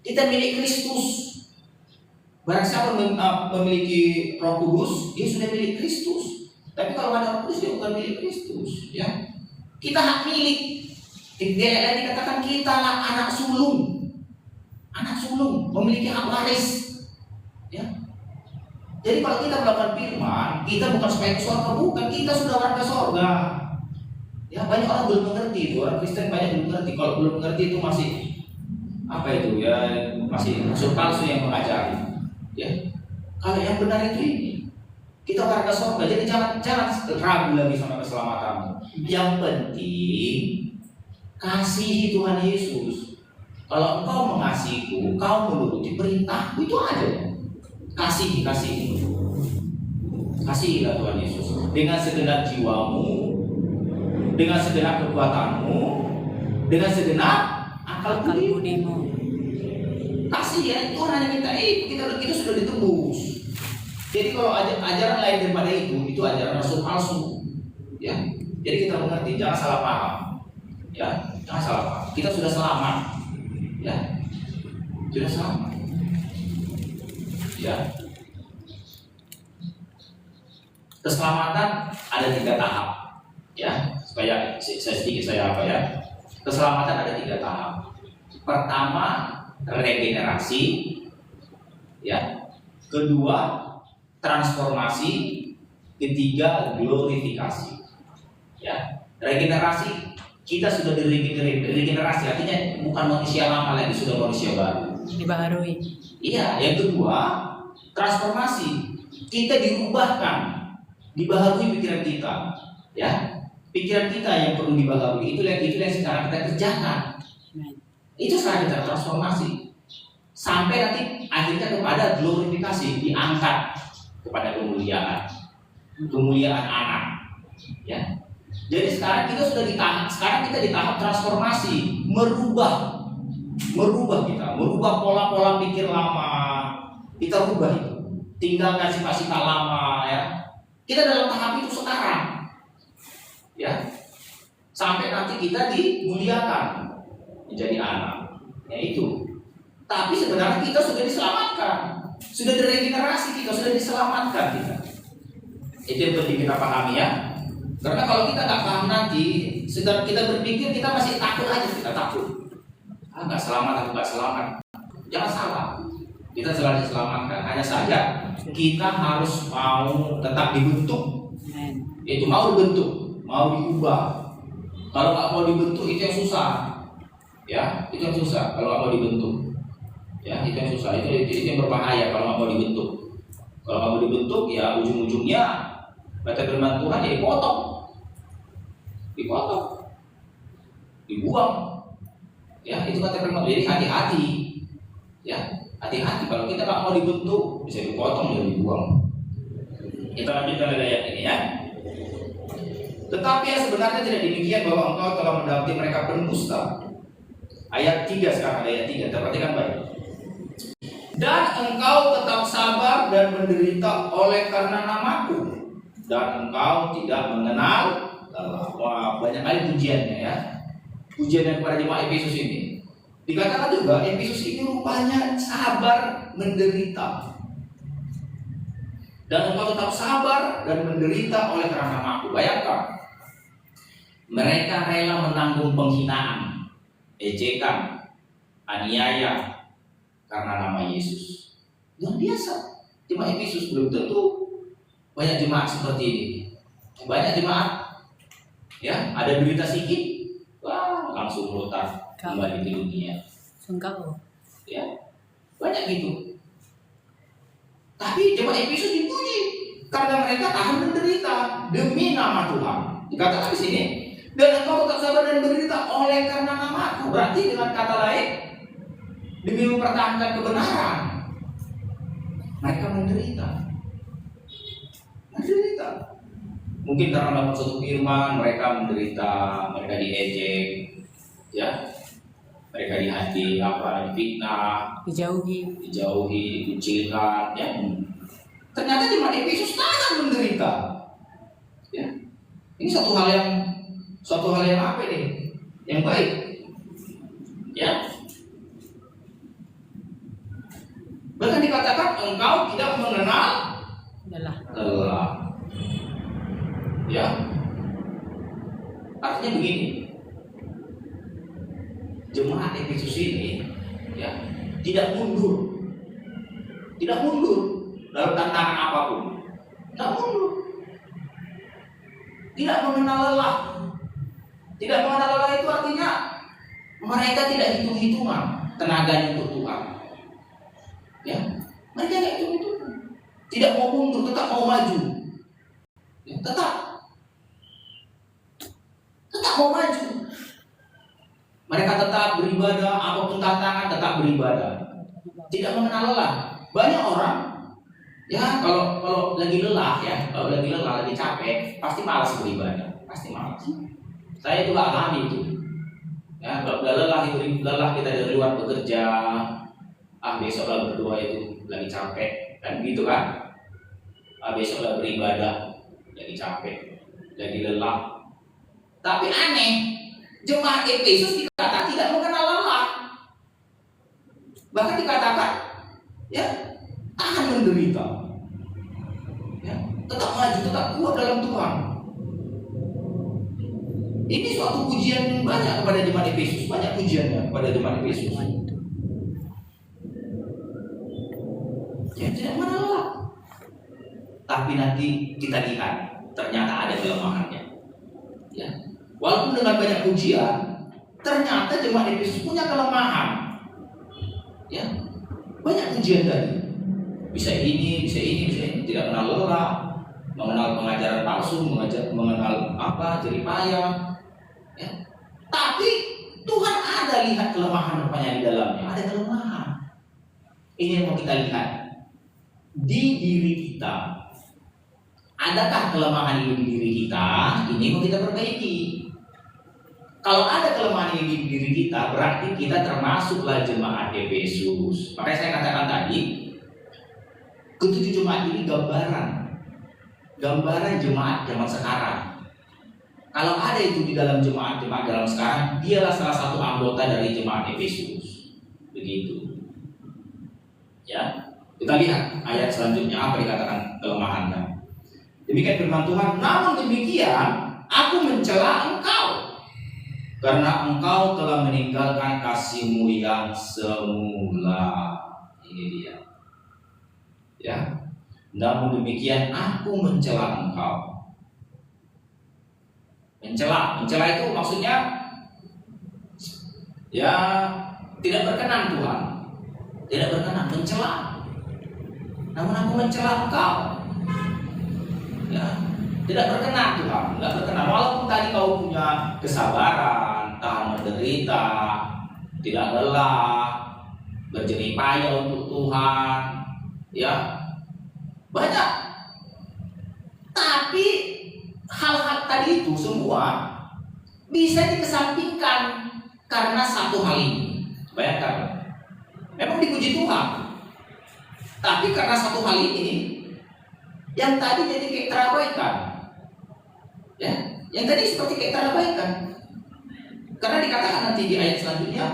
Kita milik Kristus. Barang siapa memiliki Roh Kudus, dia sudah milik Kristus. Tapi kalau ada Roh Kudus, dia bukan milik Kristus. Ya. Kita hak milik. Di ayat lain dikatakan kita lah anak sulung. Anak sulung memiliki hak waris. Ya. Jadi kalau kita melakukan firman, kita bukan supaya ke surga, bukan. Kita sudah warga surga. Ya, banyak orang belum mengerti itu. Orang Kristen banyak belum mengerti. Kalau belum mengerti itu masih apa itu ya, masih unsur palsu yang mengajari. Ya. Kalau yang benar itu ini, kita warga surga. Jadi jangan ragu lagi sama keselamatanmu. Yang penting kasihi Tuhan Yesus. Kalau engkau mengasihiku, kau menuruti perintahku, itu aja. Kasihilah Tuhan Yesus dengan segenap jiwamu, dengan segenap kekuatanmu, dengan segenap akal budimu. Kasih ya, Tuhan hanya minta kita sudah ditebus. Jadi kalau ajaran lain daripada itu ajaran rasul palsu. Ya, jadi kita mengerti, jangan salah paham. Ya, jangan salah paham. Kita sudah selamat. Ya, sudah selamat. Ya. Keselamatan ada 3 tahap. Ya, supaya saya apa ya? Keselamatan ada 3 tahap. Pertama, regenerasi. Ya. Kedua, transformasi. Ketiga, glorifikasi. Ya. Regenerasi, kita sudah diregenerasi, artinya bukan manusia lama lagi, sudah manusia baru. Dibaharui. Iya, yang kedua, transformasi. Kita diubahkan, dibaharui pikiran kita. Ya. Pikiran kita yang perlu dibaharui, itu yang sekarang kita kerjakan. Itu sekarang kita transformasi. Sampai nanti akhirnya kepada glorifikasi, diangkat kepada kemuliaan anak. Ya. Jadi sekarang kita sudah di tahap transformasi, merubah kita, merubah pola-pola pikir lama, kita rubah itu, tinggalkan sifat-sifat lama, ya. Kita dalam tahap itu sekarang, ya, sampai nanti kita dimuliakan menjadi anak, ya itu. Tapi sebenarnya kita sudah diselamatkan, sudah diregenerasi, kita sudah diselamatkan kita. Itu yang penting kita pahami ya. Karena kalau kita nggak paham nanti, sedang kita berpikir kita masih takut aja, kita takut. Nggak selamat, aku nggak selamat. Jangan salah, kita selalu diselamatkan. Hanya saja kita harus mau tetap dibentuk. Itu mau dibentuk, mau diubah. Kalau nggak mau dibentuk itu yang susah. Ya, itu yang susah. Kalau nggak mau dibentuk, ya itu yang susah. Itu yang berbahaya kalau nggak mau dibentuk. Kalau nggak mau dibentuk, ya ujung-ujungnya baca firman Tuhan jadi dipotong, dibuang. Ya, itu kata firman. Jadi hati-hati. Ya, hati-hati kalau kita nggak mau dibentuk, bisa dipotong dan dibuang. Kita lanjutkan lagi ayat ini ya. Tetapi yang sebenarnya tidak demikian, bahwa engkau telah mendapati mereka pendusta. Ayat 3 sekarang, ayat 3, perhatikan baik. Dan engkau tetap sabar dan menderita oleh karena namaku, dan engkau tidak mengenal lelah. Wah, banyak kali pujiannya ya. Pujiannya kepada jemaat Efesus ini. Dikatakan juga Efesus ini rupanya sabar menderita. Dan engkau tetap sabar dan menderita oleh karena namaku. Bayangkan, mereka rela menanggung penghinaan, ejekan, aniaya karena nama Yesus. Yang biasa, jemaat Efesus belum tentu banyak jemaat seperti ini. Banyak jemaat, ya, ada berita sedikit, wah, langsung melutar kembali ke dunia. Sungkau. Ya, banyak gitu. Tapi jemaat Efesus dipuji karena mereka tahan menderita demi nama Tuhan. Dikatakan di sini, dan engkau tetap sabar dan menderita oleh karena namaku. Berarti dengan kata lain, demi mempertahankan kebenaran, mereka menderita. Mungkin karena dapat suatu firman, mereka menderita, mereka diejek, ya, mereka difitnah, dijauhi, dikucilkan, ya. Ternyata jemaat Efesus tahan menderita. Ya. Ini suatu hal yang apa nih? Yang baik. Ya. Bahkan dikatakan engkau tidak mengenal lelah. Ya. Artinya begini. Jemaat Efesus ini, ya, tidak mundur dalam tantangan apapun. Tidak mundur. Tidak mengenal lelah. Tidak mengenal lelah itu artinya mereka tidak hitung-hitungan tenaganya untuk Tuhan. Ya, mereka tidak hitung-hitungan. Tidak mau mundur, tetap mau maju. Ya, tetap mau maju. Mereka tetap beribadah, apapun tantangan tetap beribadah. Tidak mengenal lelah. Banyak orang, ya, kalau lagi lelah, lagi capek, pasti malas beribadah, pasti malas. Saya juga alami itu. Ya, kalau udah lelah kita dari luar bekerja, besoklah berdoa itu lagi capek, kan gitu kan? Besoklah beribadah, lagi capek, lagi lelah. Tapi aneh, jemaat Efesus dikatakan tidak mengenal lelah. Bahkan dikatakan, ya, tahan menderita, ya, tetap maju, tetap kuat dalam Tuhan. Ini suatu pujian yang banyak kepada jemaat Efesus, banyak pujiannya kepada jemaat Efesus. Ya, tidak mengenal lelah. Tapi nanti kita lihat, ternyata ada kelemahannya. Ya. Walaupun dengan banyak pujian, ternyata jemaat Efesus punya kelemahan. Ya, banyak pujian tadi. Bisa ini, tidak mengenal lelah, mengenal pengajaran palsu, mengenal jerih payah. Ya. Tapi Tuhan ada lihat kelemahan rupanya di dalamnya, ada kelemahan. Ini yang mau kita lihat di diri kita. Adakah kelemahan ini di diri kita? Ini mau kita perbaiki. Kalau ada kelemahan ini di diri kita, berarti kita termasuklah jemaat Efesus. Makanya saya katakan tadi, ketujuh jemaat ini gambaran jemaat zaman sekarang. Kalau ada itu di dalam jemaat dalam sekarang, dialah salah satu anggota dari jemaat Efesus. Begitu. Ya, kita lihat ayat selanjutnya apa dikatakan kelemahannya. Demikian firman Tuhan. Namun demikian, aku mencela engkau, karena engkau telah meninggalkan kasihmu yang semula. Ini dia. Ya. Namun demikian, aku mencela engkau. Mencela itu maksudnya, ya, tidak berkenan Tuhan. Tidak berkenan, mencela. Namun aku mencela engkau. Ya, tidak berkenan Tuhan, tidak berkenan. Walaupun tadi kau punya kesabaran, tahan menderita, tidak lelah, berjerih payah untuk Tuhan, ya, banyak. Tapi hal-hal tadi itu semua bisa dikesampingkan karena satu hal ini. Bayangkan, memang dipuji Tuhan, tapi karena satu hal ini yang tadi jadi kayak terabaikan, ya, yang tadi seperti kayak terabaikan, karena dikatakan nanti di ayat selanjutnya,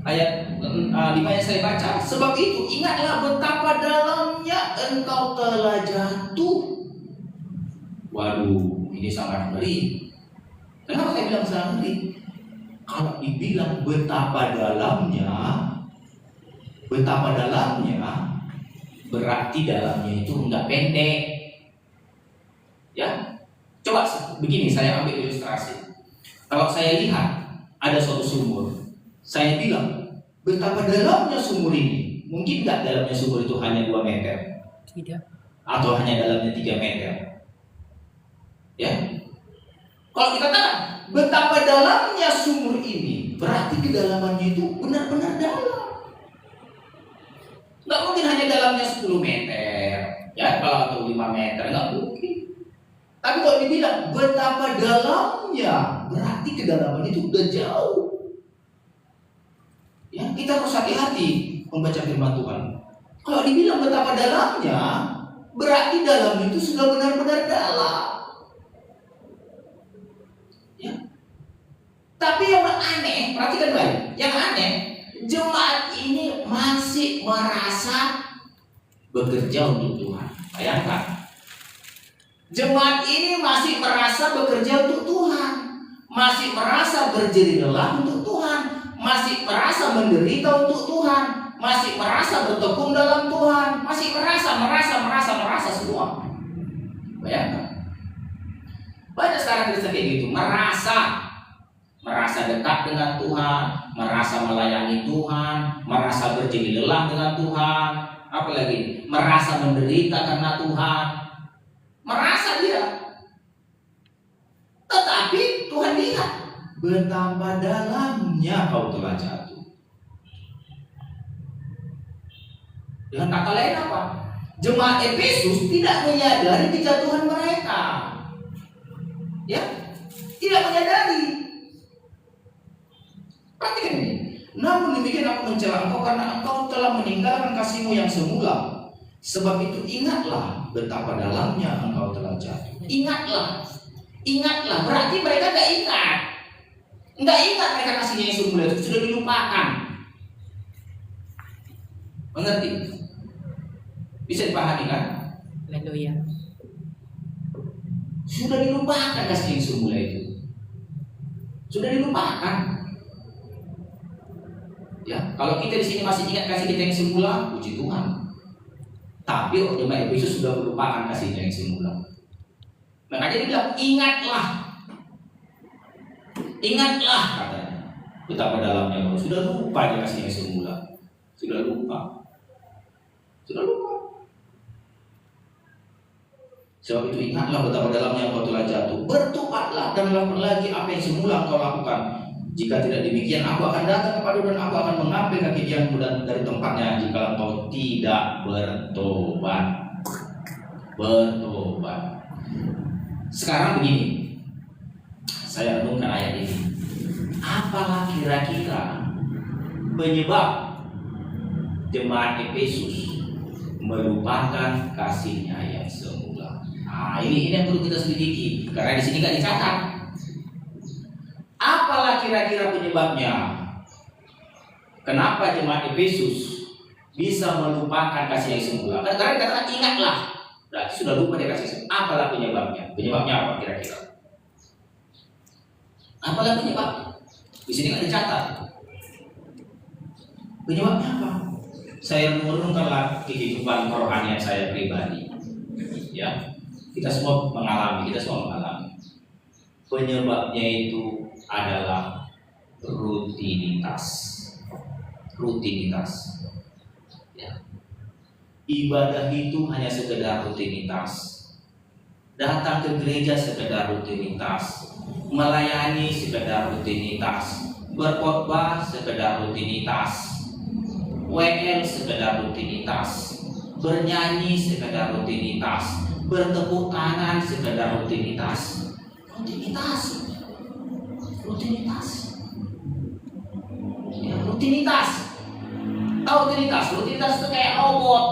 ayat 5 yang saya baca, sebab itu ingatlah betapa dalamnya engkau telah jatuh. Waduh, ini sangat ngeri. Kenapa saya bilang sangat ngeri? Kalau dibilang betapa dalamnya, berarti dalamnya itu enggak pendek. Ya, coba begini, saya ambil ilustrasi. Kalau saya lihat ada suatu sumur, saya bilang betapa dalamnya sumur ini. Mungkin enggak dalamnya sumur itu hanya 2 meter? Tidak. Atau hanya dalamnya 3 meter? Ya. Kalau dikatakan betapa dalamnya sumur ini, berarti kedalamannya itu benar-benar dalam. Nggak mungkin hanya dalamnya 10 meter, ya, kalau atau 5 meter, nggak mungkin. Tapi kalau dibilang betapa dalamnya, berarti kedalaman itu udah jauh. Ya, kita harus hati-hati membaca firman Tuhan. Kalau dibilang betapa dalamnya, berarti dalam itu sudah benar-benar dalam. Ya. Tapi yang aneh, perhatikan baik. Yang aneh, jemaat ini masih merasa bekerja untuk Tuhan. Bayangkan, jemaat ini masih merasa bekerja untuk Tuhan, masih merasa berjerih lelah untuk Tuhan, masih merasa menderita untuk Tuhan, masih merasa bertekun dalam Tuhan, masih merasa semua. Bayangkan, banyak sekarang Kristen kayak gitu, merasa dekat dengan Tuhan, merasa melayani Tuhan, merasa berjerih lelah dengan Tuhan, apalagi merasa menderita karena Tuhan, merasa dia. Tetapi Tuhan lihat betapa dalamnya kau telah jatuh. Dengan kata lain apa? Jemaat Efesus tidak menyadari kejatuhan mereka. Ya, tidak menyadari. Perhatikan ini. Namun demikian aku mencela engkau karena engkau telah meninggalkan kasihmu yang semula. Sebab itu ingatlah betapa dalamnya engkau telah jatuh. Ingatlah. Berarti mereka tidak ingat. Nggak ingat mereka kasihnya yang semula itu sudah dilupakan. Mengerti? Bisa dipahami kan? Haleluya. Sudah dilupakan kasih yang semula itu. Sudah dilupakan. Ya, kalau kita di sini masih ingat kasih kita yang semula, puji Tuhan. Tapi jemaat Efesus sudah melupakan kasihnya yang semula. Makanya dia bilang ingatlah katanya. Betapa dalamnya kau sudah lupa dia kasih yang semula. Sudah lupa. Sebab itu ingatlah betapa dalamnya kau telah jatuh. Bertobatlah dan lakukan lagi apa yang semula kau lakukan. Jika tidak demikian, aku akan datang kepadamu dan aku akan mengambil kekejianmu dari tempatnya jika engkau tidak bertobat. Sekarang begini, saya renungkan ayat ini. Apalah kira-kira penyebab jemaat Efesus melupakan kasihnya yang semula? Nah, ini yang perlu kita selidiki karena di sini nggak dicatat. Apalah kira-kira penyebabnya? Kenapa jemaat Efesus bisa melupakan kasih yang semula? Karena dikatakan ingatlah. Nah, sudah lupa dia kasih semula. Apalah penyebabnya? Penyebabnya apa kira-kira? Apalah penyebabnya? Di sini nggak dicatat. Penyebabnya apa? Saya menurunkanlah kehidupan kerohanian saya pribadi. Ya, kita semua mengalami. Penyebabnya itu adalah rutinitas. Ya. Ibadah itu hanya sekedar rutinitas. Datang ke gereja sekedar rutinitas. Melayani sekedar rutinitas. Berkhotbah sekedar rutinitas. WL sekedar rutinitas. Bernyanyi sekedar rutinitas. bertepuk tangan sekedar rutinitas. Ya, rutinitas. Tahu rutinitas? Rutinitas itu kayak robot.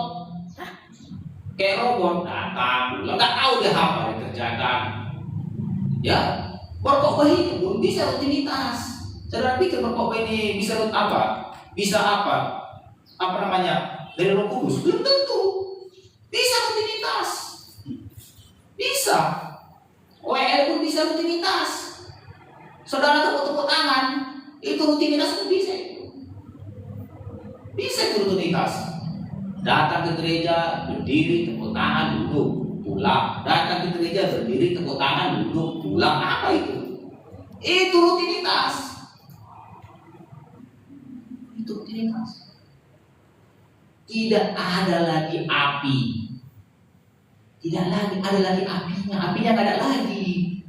Kayak robot datang, nggak tahu dia apa yang dikerjakan. Ya, berkhotbah ini pun bisa rutinitas. Saudara pikir berkhotbah ini bisa apa? Bisa apa? Apa namanya? Dari Roh Kudus? Belum tentu. Bisa rutinitas. Bisa. WL pun bisa rutinitas. Saudara tepuk tangan, itu rutinitas pun bisa. Bisa itu rutinitas. Datang ke gereja, berdiri, tepuk tangan, duduk, pulang. Datang ke gereja, berdiri, tepuk tangan, duduk, pulang. Apa itu? Itu rutinitas. Itu rutinitas. Tidak ada lagi api. Tidak lagi ada lagi apinya. Apinya nggak ada lagi.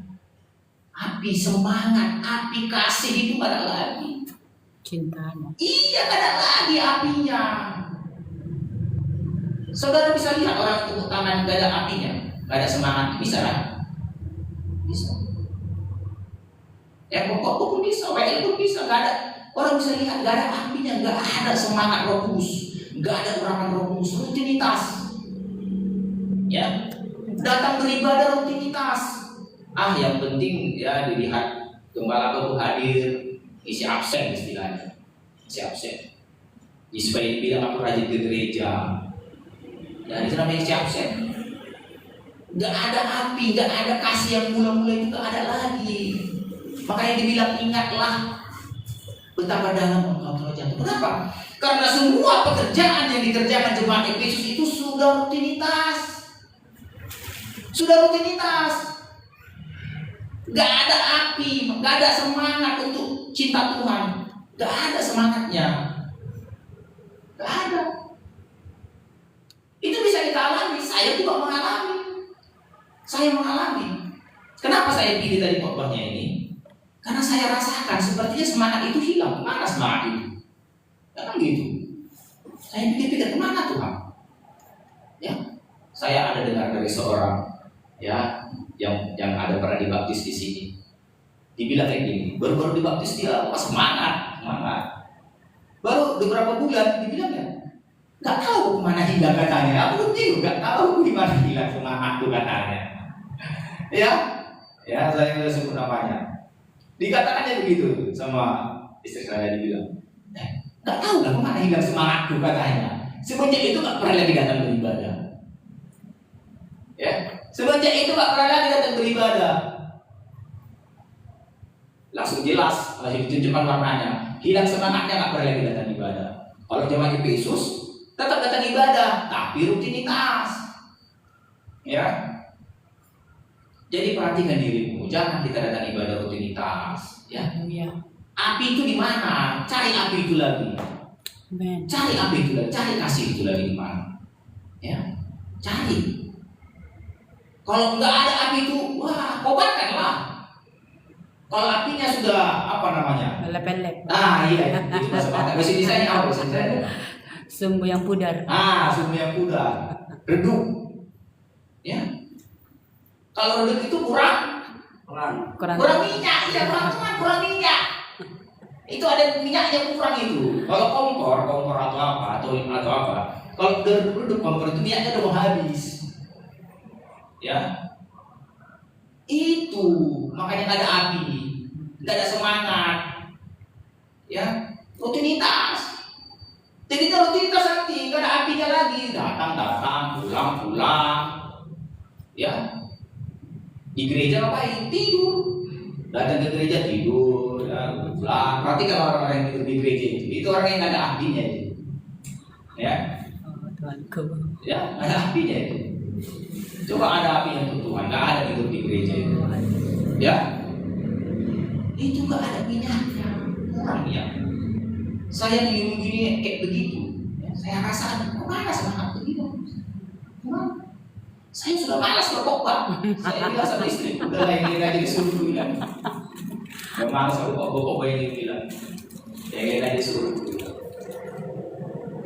Api semangat, api kasih itu nggak ada lagi. Cintanya. Iya, nggak ada lagi apinya. Saudara bisa lihat orang tepuk tangan gak ada apinya, gak ada semangat, bisa kan? Bisa. Ya pokok pun bisa, WL pun bisa, gak ada. Orang bisa lihat gak ada apinya, gak ada semangat Roh Kudus, gak ada urapan Roh Kudus, rutinitas. Ya, datang beribadah rutinitas. Yang penting ya dilihat gembala itu hadir, isi absen istilahnya, isi absen. Supaya dibilang aku rajin ke gereja. Dan itu namanya isi absen. Gak ada api, gak ada kasih yang mula-mula itu gak ada lagi. Makanya dibilang ingatlah betapa dalam engkau telah jatuh. Kenapa? Karena semua pekerjaan yang dikerjakan jemaat Efesus itu sudah rutinitas. Sudah rutinitas. Gak ada api, gak ada semangat untuk cinta Tuhan. Gak ada semangatnya. Gak ada. Itu bisa kita alami, saya juga mengalami. Saya mengalami. Kenapa saya pilih tadi khotbahnya ini? Karena saya rasakan sepertinya semangat itu hilang. Mana semangat itu? Ya kan gitu. Saya pikir-pikir kemana Tuhan? Ya, saya ada dengar dari seorang ya yang ada pernah dibaptis di sini. Dibilang kayak gini, baru dibaptis dia semangat. Baru beberapa bulan dibilang ya, nggak tahu kemana hilang katanya. Aku juga nggak tahu di mana hilang semangatku katanya. Ya saya sudah sebut namanya. Dikatakannya begitu sama istri saya, dibilang, nggak tahu lah kemana hilang semangatku katanya. Semenjak itu nggak pernah lagi datang beribadah. Ya, semenjak itu nggak pernah lagi datang beribadah. Langsung jelas, langsung ditunjukkan warnanya. Hilang semangatnya, nggak pernah lagi datang ibadah. Kalau jemaat Efesus tetap datang ibadah, tapi rutinitas. Ya. Jadi perhatikan dirimu, jangan kita datang ibadah rutinitas. Ya. Api itu di mana? Cari api itu lagi. Cari api itu lagi, cari kasih itu lagi di mana? Ya, cari. Kalau nggak ada api itu, wah, kobarkanlah. Kalau apinya sudah apa namanya? Pelep-pelep. Iya, itu bahasa Batak. Bahasa Indonesia apa bahasa Indonesia? Sumbu yang pudar. Sumbu yang pudar. Redup. Ya. Kalau redup itu kurang minyak, iya kurang minyak. Itu ada minyaknya kurang itu. Kalau kompor atau apa atau apa. Kalau redup kompor itu minyaknya udah mau habis. Ya. Itu makanya nggak ada api, nggak ada semangat. Ya, rutinitas. Jadi kalau rutinitas nanti nggak ada apinya lagi, datang, pulang. Ya, di gereja ngapain? Tidur. Datang ke gereja tidur, ya, pulang. Perhatikan orang-orang yang tidur di gereja itu orang yang nggak ada apinya itu. Ya, Tuhanku. Ya, ada apinya itu. Coba ada apinya untuk Tuhan, nggak ada tidur di gereja itu. Ya, itu nggak ada minyaknya, kurang ya. Saya begini kayak begitu, ya, saya rasa kemana semangat begitu. Saya sudah malas berkhotbah. Saya bilang sama istri, udah lah ini aja disuruh bilang. Udah malas berkhotbah ini bilang. Yang ini aja disuruh.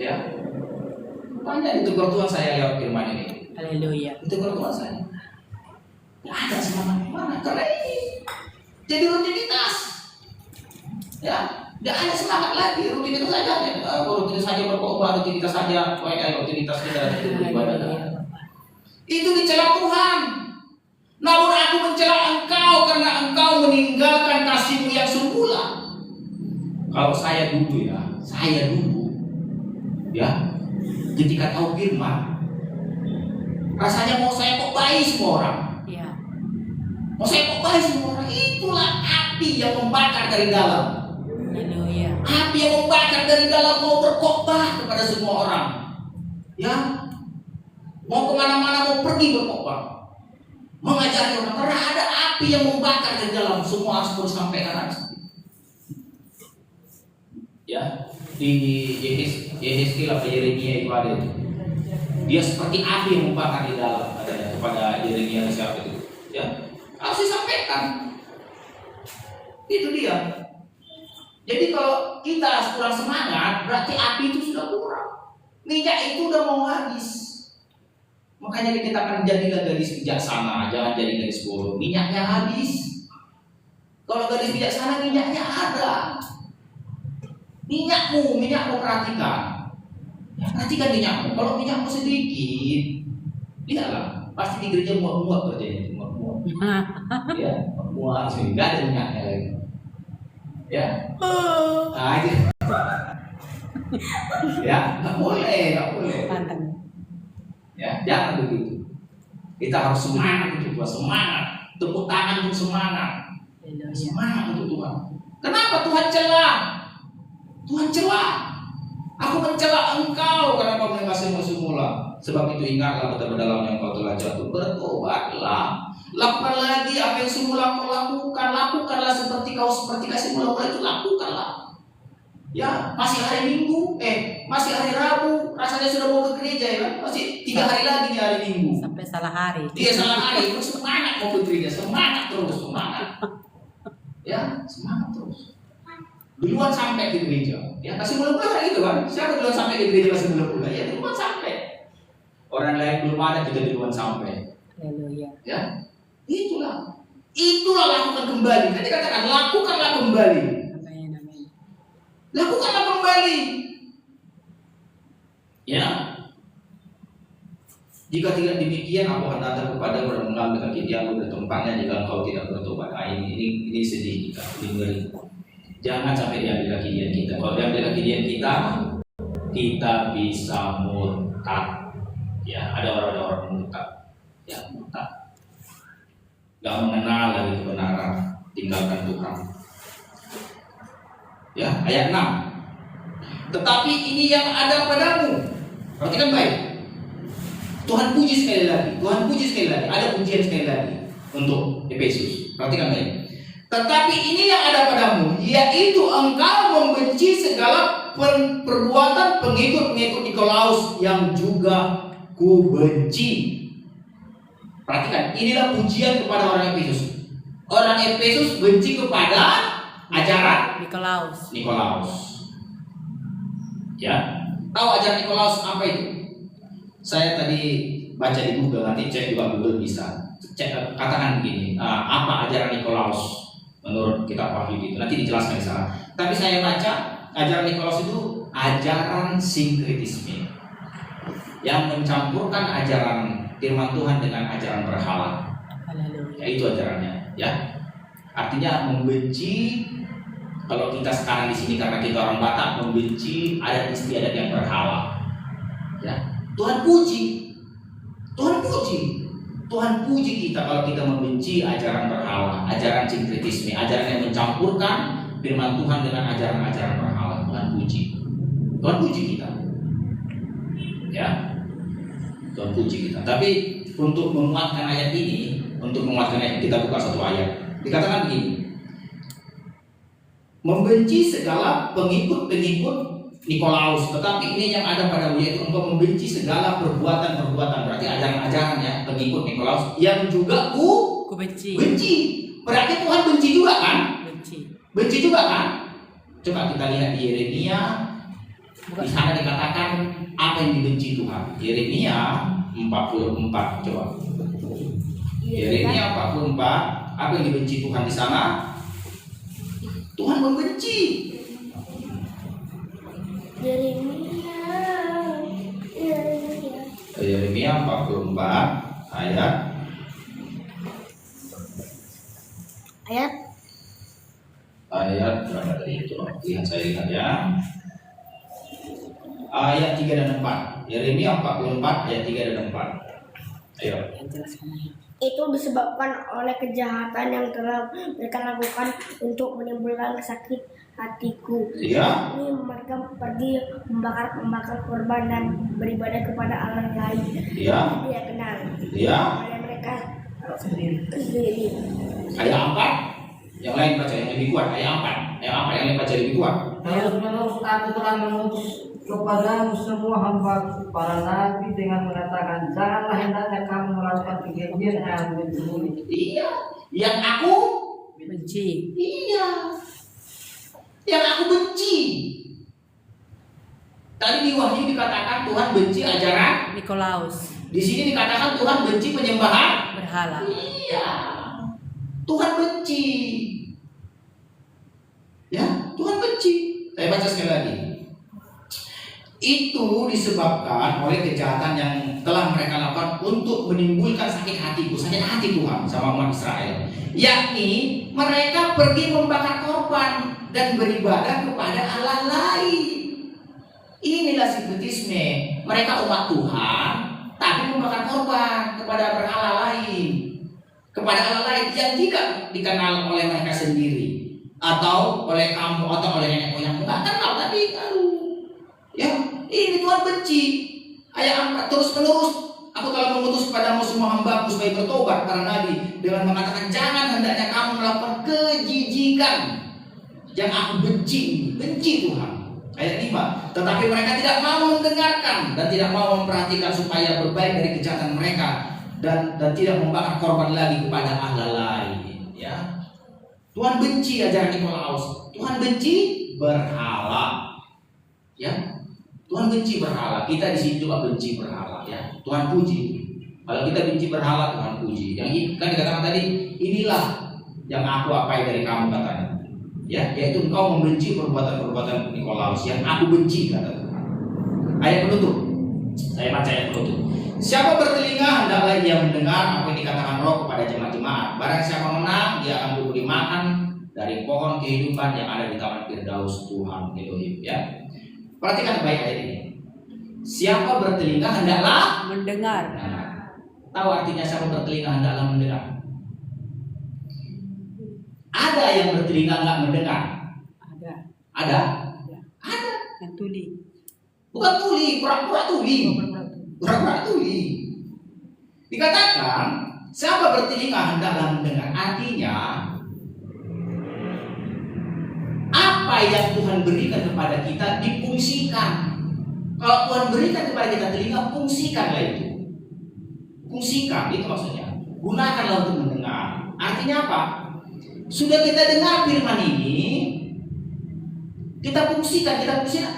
Ya, banyak itu Tuhan saya lewat firman ini. Haleluya. Itu Tuhan saya. karena ini jadi rutinitas. Ya, tidak ada semangat lagi, rutinitas saja. Rutinitas saja berkhotbah, rutinitas saja, rutinitas kita itu beribadah. Itu dicela Tuhan. Namun aku mencela engkau karena engkau meninggalkan kasihmu yang semula. Kalau saya dulu ya, ketika tahu firman, rasanya mau saya khotbahi semua orang. Iya. Mau saya khotbahi semua orang. Itulah api yang membakar dari dalam. Haleluya. Api yang membakar dari dalam, mau berkhotbah kepada semua orang. Ya, mau kemana-mana, mau pergi berkhotbah, mengajari orang, karena ada api yang membakar dari dalam. Semua harus disampaikan. Ya, di Yehezkiel atau Yeremia itu ada itu. Dia seperti api yang membakar di dalam, adanya kepada Yeremia siapa itu. Ya, harus disampaikan. Itu dia. Jadi kalau kita kurang semangat, berarti api itu sudah kurang. Minyak itu udah mau habis. Makanya dikatakan jadilah gadis bijaksana, jangan jadi gadis bodoh. Minyaknya habis. Kalau gadis bijaksana, minyaknya ada. Minyakmu perhatikan. Ya, perhatikan minyakmu. Kalau minyakmu sedikit, lihatlah, pasti di gereja muat-muat kerjanya, muat-muat. Ya, muat sih, nggak ada minyaknya lagi. Ya, nah itu. Ya, nggak boleh. Pantang. Ya, jangan begitu. Kita harus semangat untuk Tuhan, semangat. Tepuk tangan untuk semangat. Semangat untuk Tuhan. Kenapa Tuhan celah? Tuhan celah. Aku mencela engkau karena kau mengasihi musuh semula. Sebab itu ingatlah betapa dalamnya engkau telah jatuh. Bertobatlah. Lakukan lagi apa yang semula kau lakukan. Lakukanlah seperti kasih mula itu, lakukanlah. Ya, masih hari Minggu, masih hari Rabu, rasanya sudah mau ke gereja ya kan? Masih 3 hari lagi di hari Minggu. Sampai salah hari. Dia salah hari, terus semangat mau ke gereja, semangat terus, semangat. Ya, semangat terus. Duluan sampai ke gereja. Ya, kasih mula-mula gitu kan? Siapa duluan sampai ke gereja kasih mula-mula? Ya, duluan sampai. Orang lain belum ada, kita duluan sampai. Haleluya. Ya, itulah lakukan kembali. Kan dikatakan lakukanlah kembali. Amin. Lakukanlah kembali. Ya. Jika tidak demikian, aku akan datang kepada dan mengambil kaki diamku dari tempatnya jika engkau tidak bertobat. Nah, ini sedih kita, ini ngeri. Jangan sampai diambil kaki dia kita. Kalau diambil kaki dia kita bisa murtad. Ya, ada orang murtad. Ya, murtad. Gak mengenal lagi kebenaran, tinggalkan Tuhan. Ya, ayat 6. Tetapi ini yang ada padamu. Perhatikan baik. Tuhan puji sekali lagi. Ada pujian sekali lagi untuk Efesus. Perhatikan baik. Tetapi ini yang ada padamu, yaitu engkau membenci segala perbuatan pengikut-pengikut Nikolaus yang juga ku benci. Perhatikan, inilah pujian kepada orang Efesus. Orang Efesus benci kepada ajaran Nikolaus. Ya, tahu ajaran Nikolaus apa itu? Saya tadi baca di Google, nanti cek juga Google bisa. Cek, katakan begini, apa ajaran Nikolaus menurut kitab Wahyu itu? Nanti dijelaskan di sana. Tapi saya baca ajaran Nikolaus itu ajaran sinkretisme yang mencampurkan ajaran firman Tuhan dengan ajaran berhala. Ya, itu ajarannya, ya. Artinya membenci. Kalau kita sekarang di sini karena kita orang Batak, membenci adat istiadat yang berhala. Ya. Tuhan puji kita kalau kita membenci ajaran berhala, ajaran sinkretisme, ajaran yang mencampurkan firman Tuhan dengan ajaran-ajaran berhala. Tuhan puji kita. Ya. Tuhan puji kita. Tapi untuk menguatkan ayat ini, kita buka satu ayat. Dikatakan begini. Membenci segala pengikut-pengikut Nikolaus, tetapi ini yang ada padamu, yaitu engkau membenci segala perbuatan-perbuatan. Berarti ajaran-ajaran ya pengikut Nikolaus yang juga ku benci. Berarti Tuhan benci juga kan? Benci juga kan? Coba kita lihat di Yeremia. Di sana dikatakan apa yang dibenci Tuhan. Yeremia 44, coba. Yeremia 44 Apa yang dibenci Tuhan di sana? Tuhan membenci. Yeremia 44 ayat berapa tadi itu? Lihat saya lihat ya. Ayat 3 dan 4. Yeremia 44 ayat 3 dan 4. Ayo. Itu disebabkan oleh kejahatan yang telah mereka lakukan untuk menimbulkan sakit hatiku. Iya. Ini mereka pergi membakar korban dan beribadah kepada Allah lain. Iya. Dia kenal. Iya. Oleh mereka Sendiri. sendiri. Ayat 4. Yang lain baca yang lebih kuat. Ayat 4. Ayat 4 yang lain baca lebih kuat. Terus aku telah mengutus kepadamu semua hamba para nabi dengan mengatakan, janganlah hendaknya kamu melakukan kekejian yang berbunyi. Iya. Yang aku Benci. iya. Yang aku benci. Tadi di Wahyu dikatakan Tuhan benci ajaran. Nikolaus. Di sini dikatakan Tuhan benci penyembahan. Berhala. Iya. Tuhan benci. Ya, Tuhan benci. Saya baca sekali lagi. Itu disebabkan oleh kejahatan yang telah mereka lakukan untuk menimbulkan sakit hati Tuhan sama umat Israel. Yakni mereka pergi membakar korban dan beribadah kepada Allah lain. Inilah sinkretisme. Mereka umat Tuhan tapi membakar korban kepada berhala lain, kepada Allah lain yang tidak dikenal oleh mereka sendiri, atau oleh kamu, atau oleh nenek moyangmu. Nggak kenal, tapi ya ini Tuhan benci. Ayat 4 terus menerus, aku telah mengutus kepadamu semua hambaku supaya bertobat para nabi dengan mengatakan, jangan hendaknya kamu melakukan kejijikan yang aku benci Tuhan. Ayat 5, tetapi mereka tidak mau mendengarkan dan tidak mau memperhatikan supaya berbalik dari kejahatan mereka dan tidak membakar korban lagi kepada Allah lain. Ya, Tuhan benci ajaran Nikolaus. Tuhan benci berhala. Ya, Tuhan benci berhala. Kita di sini juga benci berhala. Ya, Tuhan puji. Kalau kita benci berhala, Tuhan puji. Yang kan dikatakan tadi, inilah yang aku apai dari kamu katanya. Ya, yaitu engkau membenci perbuatan-perbuatan Nikolaus yang aku benci, kata Tuhan. Ayat penutup. Saya baca ayat penutup. Siapa bertelinga hendaklah ia mendengar apa yang dikatakan Roh kepada jemaat-jemaat. Barang siapa menang, dia akan diberi makan dari pohon kehidupan yang ada di taman Firdaus Tuhan Elohim. Ya, perhatikan baik ayat ini. Siapa bertelinga hendaklah Mendengar. mendengar. Tahu artinya siapa bertelinga hendaklah mendengar? Ada yang bertelinga nggak mendengar? Ada. Ada? Ada. Ada. Yang tuli. Bukan tuli, pura-pura tuli. Pura-pura tuli. Dikatakan siapa bertelinga hendaklah mendengar. Artinya apa yang Tuhan berikan kepada kita difungsikan. Kalau Tuhan berikan kepada kita telinga, fungsikanlah itu. Fungsikan, itu maksudnya. Gunakanlah untuk mendengar. Artinya apa? Sudah kita dengar firman ini, kita fungsikan.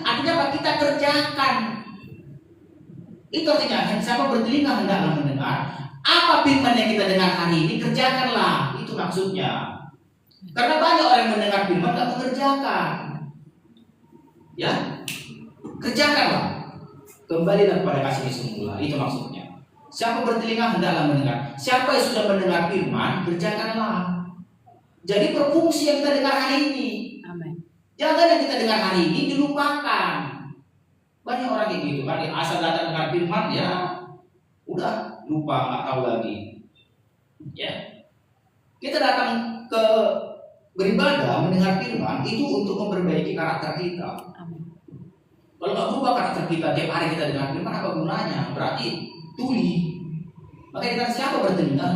Artinya apa? Kita kerjakan. Itu artinya siapa bertelinga hendaklah mendengar. Apa firman yang kita dengar hari ini, kerjakanlah. Itu maksudnya. Karena banyak orang yang mendengar firman tidak mengerjakan. Ya, kerjakanlah. Kembalilah kepada kasih semula. Itu maksudnya. Siapa bertelinga hendaklah mendengar. Siapa yang sudah mendengar firman, kerjakanlah. Jadi berfungsi yang kita dengar hari ini. Amin. Jangan yang kita dengar hari ini dilupakan. Banyak orang kayak gitu kan, asal datang dengar firman ya udah lupa, nggak tahu lagi. Ya, kita datang ke beribadah mendengar firman itu untuk memperbaiki karakter kita. Amin. Kalau nggak berubah karakter kita, tiap hari kita dengar firman, apa gunanya? Berarti tuli. Makanya kita siapa bertelinga,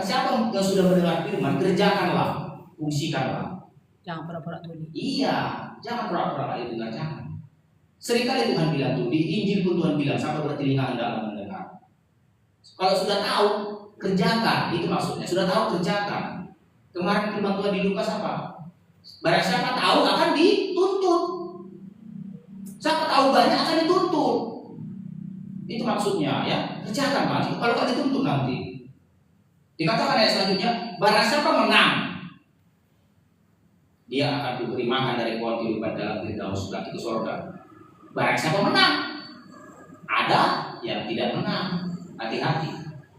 siapa yang sudah mendengar firman, kerjakanlah. Fungsikanlah. Jangan pura-pura tuli. Iya, jangan pura-pura kali dengar, jangan. Seringkali Tuhan bilang tuh, di Injil pun Tuhan bilang, siapa bertelinga hendaklah mendengar. Kalau sudah tahu, kerjakan. Itu maksudnya, sudah tahu, kerjakan. Kemarin firman Tuhan di Lukas apa? Barang siapa tahu akan dituntut. Siapa tahu banyak akan dituntut. Itu maksudnya ya, kerjakan Pak. Kalau nggak dituntut nanti. Dikatakan ayat selanjutnya, barang siapa menang, dia akan diberi makan dari pohon kehidupan dalam firdaus itu surga. Barang siapa menang, ada yang tidak menang. Hati-hati.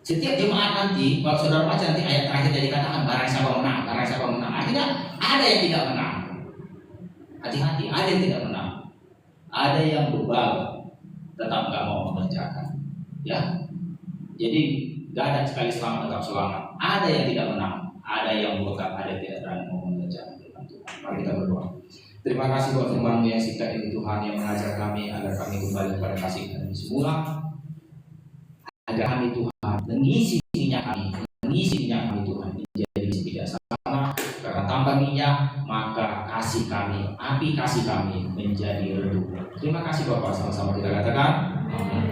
Setiap jemaat nanti, kalau saudara baca nanti ayat terakhir jadi katakan barang siapa menang, barang siapa menang. Artinya ada yang tidak menang. Hati-hati, ada yang tidak menang. Ada yang bebal, tetap nggak mau mengerjakan. Ya, jadi gak ada sekali selamat tetap selamat. Ada yang tidak menang, ada yang murka, ada yang tidak berani mau mengerjakan. Mari kita berdoa. Terima kasih buat firman-Mu yang singkat ini Tuhan, yang mengajar kami agar kami kembali kepada kasih kami semula. Agar kami Tuhan mengisi minyak kami Tuhan menjadi bijaksana. Karena tanpa minyak maka kasih kami, api kasih kami menjadi redup. Terima kasih Bapak, sama-sama kita katakan. Amin.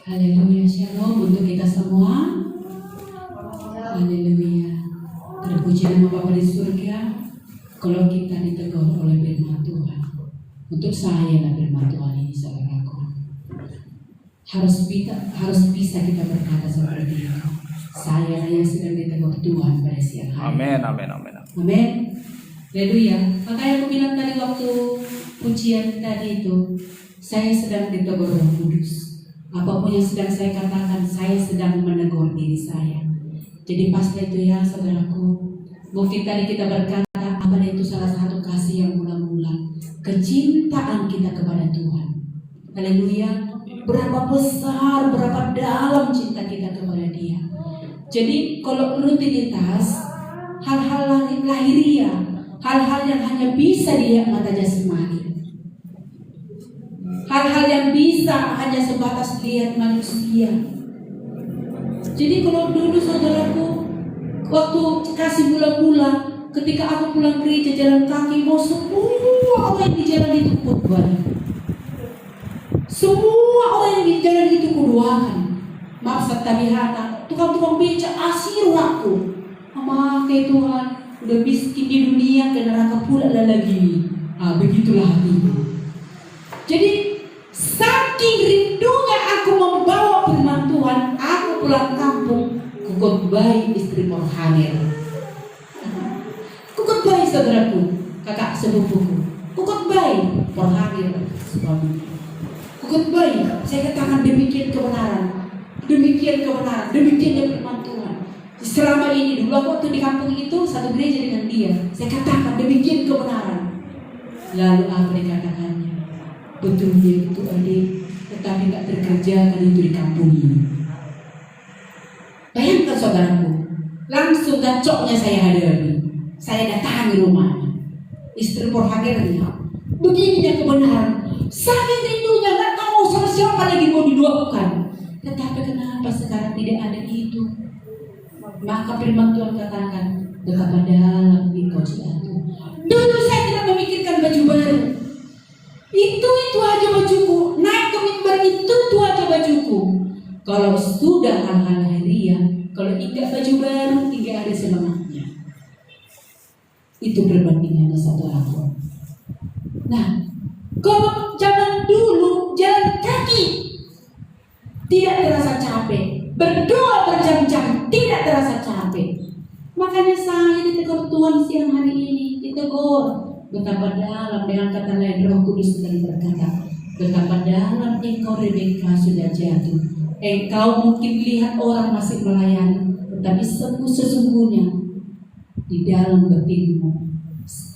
Haleluya, shalom untuk kita semua. Haleluya. Terpuji nama Bapa di surga. Kalau kita ditegur oleh firman Tuhan, untuk saya lah firman Tuhan ini saudaraku, harus bisa kita berkata seperti itu. Saya yang sedang ditegur Tuhan pada siang hari. Amin, amin, amin. Amin. Haleluya. Makanya aku bilang tadi waktu pujian tadi itu, saya sedang ditegur Roh Kudus. Apapun yang sedang saya katakan, saya sedang menegur diri saya. Jadi pasti itu ya saudaraku. Mungkin tadi kita berkata apa itu salah satu kasih yang mula-mula, kecintaan kita kepada Tuhan. Haleluya. Berapa besar, berapa dalam cinta kita kepada Dia. Jadi kalau rutinitas, hal-hal lahiriah, hal-hal yang hanya bisa dilihat mata jasmani, hal-hal yang bisa hanya sebatas lihat manusia. Jadi kalau dulu saudaraku, waktu kasih mula-mula, ketika aku pulang gereja jalan kaki, mau semua orang yang di jalan itu khotbah. Semua orang yang di jalan itu kudoakan. Maaf satabihana, tukang-tukang beca asir aku. Memakai Tuhan, udah miskin di dunia, ke neraka pula lagi. Begitulah hatiku. Jadi saking rindunya aku membawa firman Tuhan, aku pulang kampung, kukotbai istri Porhanir, kukotbai saudaraku, kakak sepupuku, kukotbai Porhanir suami, kukotbai. Saya katakan demikian kebenaran, demikian firman Tuhan. Selama ini dulu aku waktu di kampung itu satu gereja dengan dia, saya katakan demikian kebenaran. Lalu apa dikatakannya? Betul dia itu adik, tetapi tak terkerjakan itu di kampung ini. Bayangkan saudaraku, langsung gacoknya saya hadapi. Saya datangi rumahnya, istri Porhanirnya. Begininya kebenaran, saking rindunya gak tahu sama siapa lagi mau didoakan. Tetapi kenapa sekarang tidak ada itu? Maka firman Tuhan katakan, betapa dalam engkau jatuh. Dulu saya tidak memikirkan baju baru. Itu aja bajuku. Naik ke mimbar itu aja bajuku. Kalau sudah hal-hal lahiriah, kalau tidak baju baru, tidak ada semangatnya. Itu perbandingannya satu aku. Nah, kalau zaman dulu jalan kaki tidak terasa capek, berdoa berjam-jam tidak terasa capek. Makanya saya ditegur Tuhan siang hari ini, ditegur. Betapa dalam, dengan kata lain Roh Kudus sedang berkata, betapa dalam engkau Rebeka sudah jatuh. Engkau mungkin lihat orang masih melayani, tetapi sesungguhnya di dalam batinmu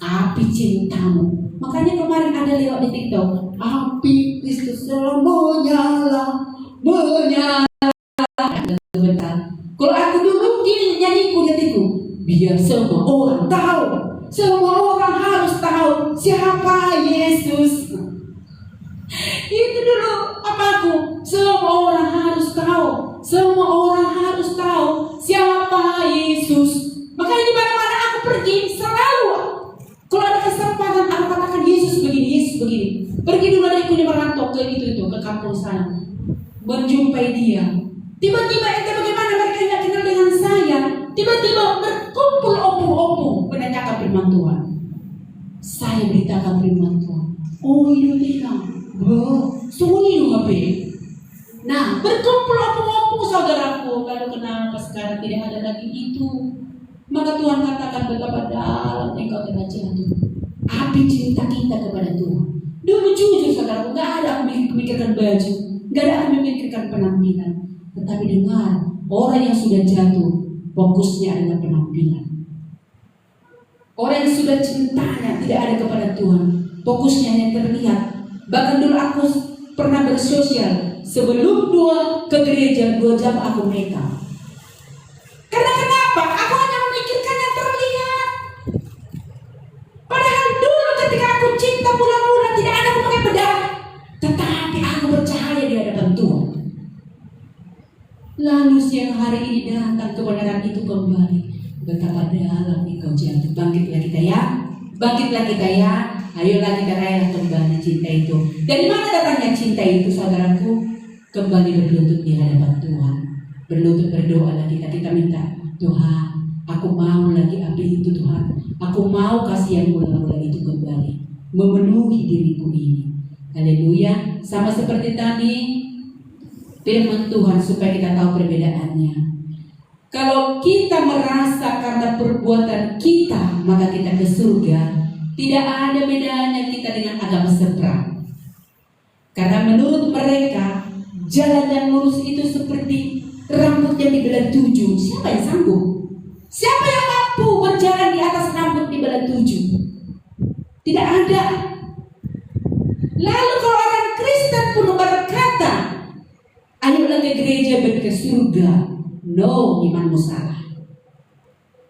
api cintamu. Makanya kemarin ada lewat di TikTok, api Kristus selalu menyala. Kalau aku dulu gini nyanyiku hatiku, biar semua orang tahu, semua orang harus tahu siapa Yesus. Itu dulu aku, semua orang harus tahu, semua orang harus tahu siapa Yesus. Makanya di mana-mana aku pergi selalu, kalau ada kesempatan aku katakan Yesus begini, Yesus begini. Pergi dulu adikku di merantau ke itu ke kampung sana, menjumpai dia. Tiba-tiba ente bagaimana mereka tidak kenal dengan saya, tiba-tiba berkumpul opung-opung menanyakan firman Tuhan. diberitakan firman Tuhan. Oh ini kita, sungguh ngapain? Nah, berkumpul apa-apa saudaraku. Lalu kenapa sekarang tidak ada lagi itu? Maka Tuhan katakan betapa dalam engkau telah jatuh. Api cinta kita kepada Tuhan. Dulu jujur saudaraku, gak ada aku memikirkan baju, gak ada aku memikirkan penampilan. Tetapi dengar, orang yang sudah jatuh, fokusnya adalah penampilan. Orang yang sudah cintanya tidak ada kepada Tuhan, fokusnya hanya terlihat. Bahkan dulu aku pernah bersosial, sebelum ke gereja 2 jam aku make up. Karena kenapa? Aku hanya memikirkan yang terlihat. Padahal dulu ketika aku cinta mula-mula tidak ada aku pakai bedak, tetapi aku bercahaya di hadapan Tuhan. Lalu siang hari ini datang kebenaran itu kembali. Betapa dalam engkau jatuh. Bangkitlah kita ya. Bangkitlah kita ya. Ayolah kita rayalah kembali cinta itu. Dari mana datangnya cinta itu saudaraku? Kembali berlutut di hadapan Tuhan. Berlutut berdoa kita. Kita minta, Tuhan, aku mau lagi api itu Tuhan. Aku mau kasih yang mula-mula itu kembali memenuhi diriku ini. Haleluya. Sama seperti tadi firman Tuhan supaya kita tahu perbedaannya. Kalau kita merasa karena perbuatan kita maka kita ke surga, tidak ada bedanya kita dengan agama seberang. Karena menurut mereka jalan yang lurus itu seperti rambut yang dibelah 7. Siapa yang sanggup? Siapa yang mampu berjalan di atas rambut dibelah 7? Tidak ada. Lalu kalau orang Kristen pun berkata, ayolah ke gereja ke surga. No, imanmu salah.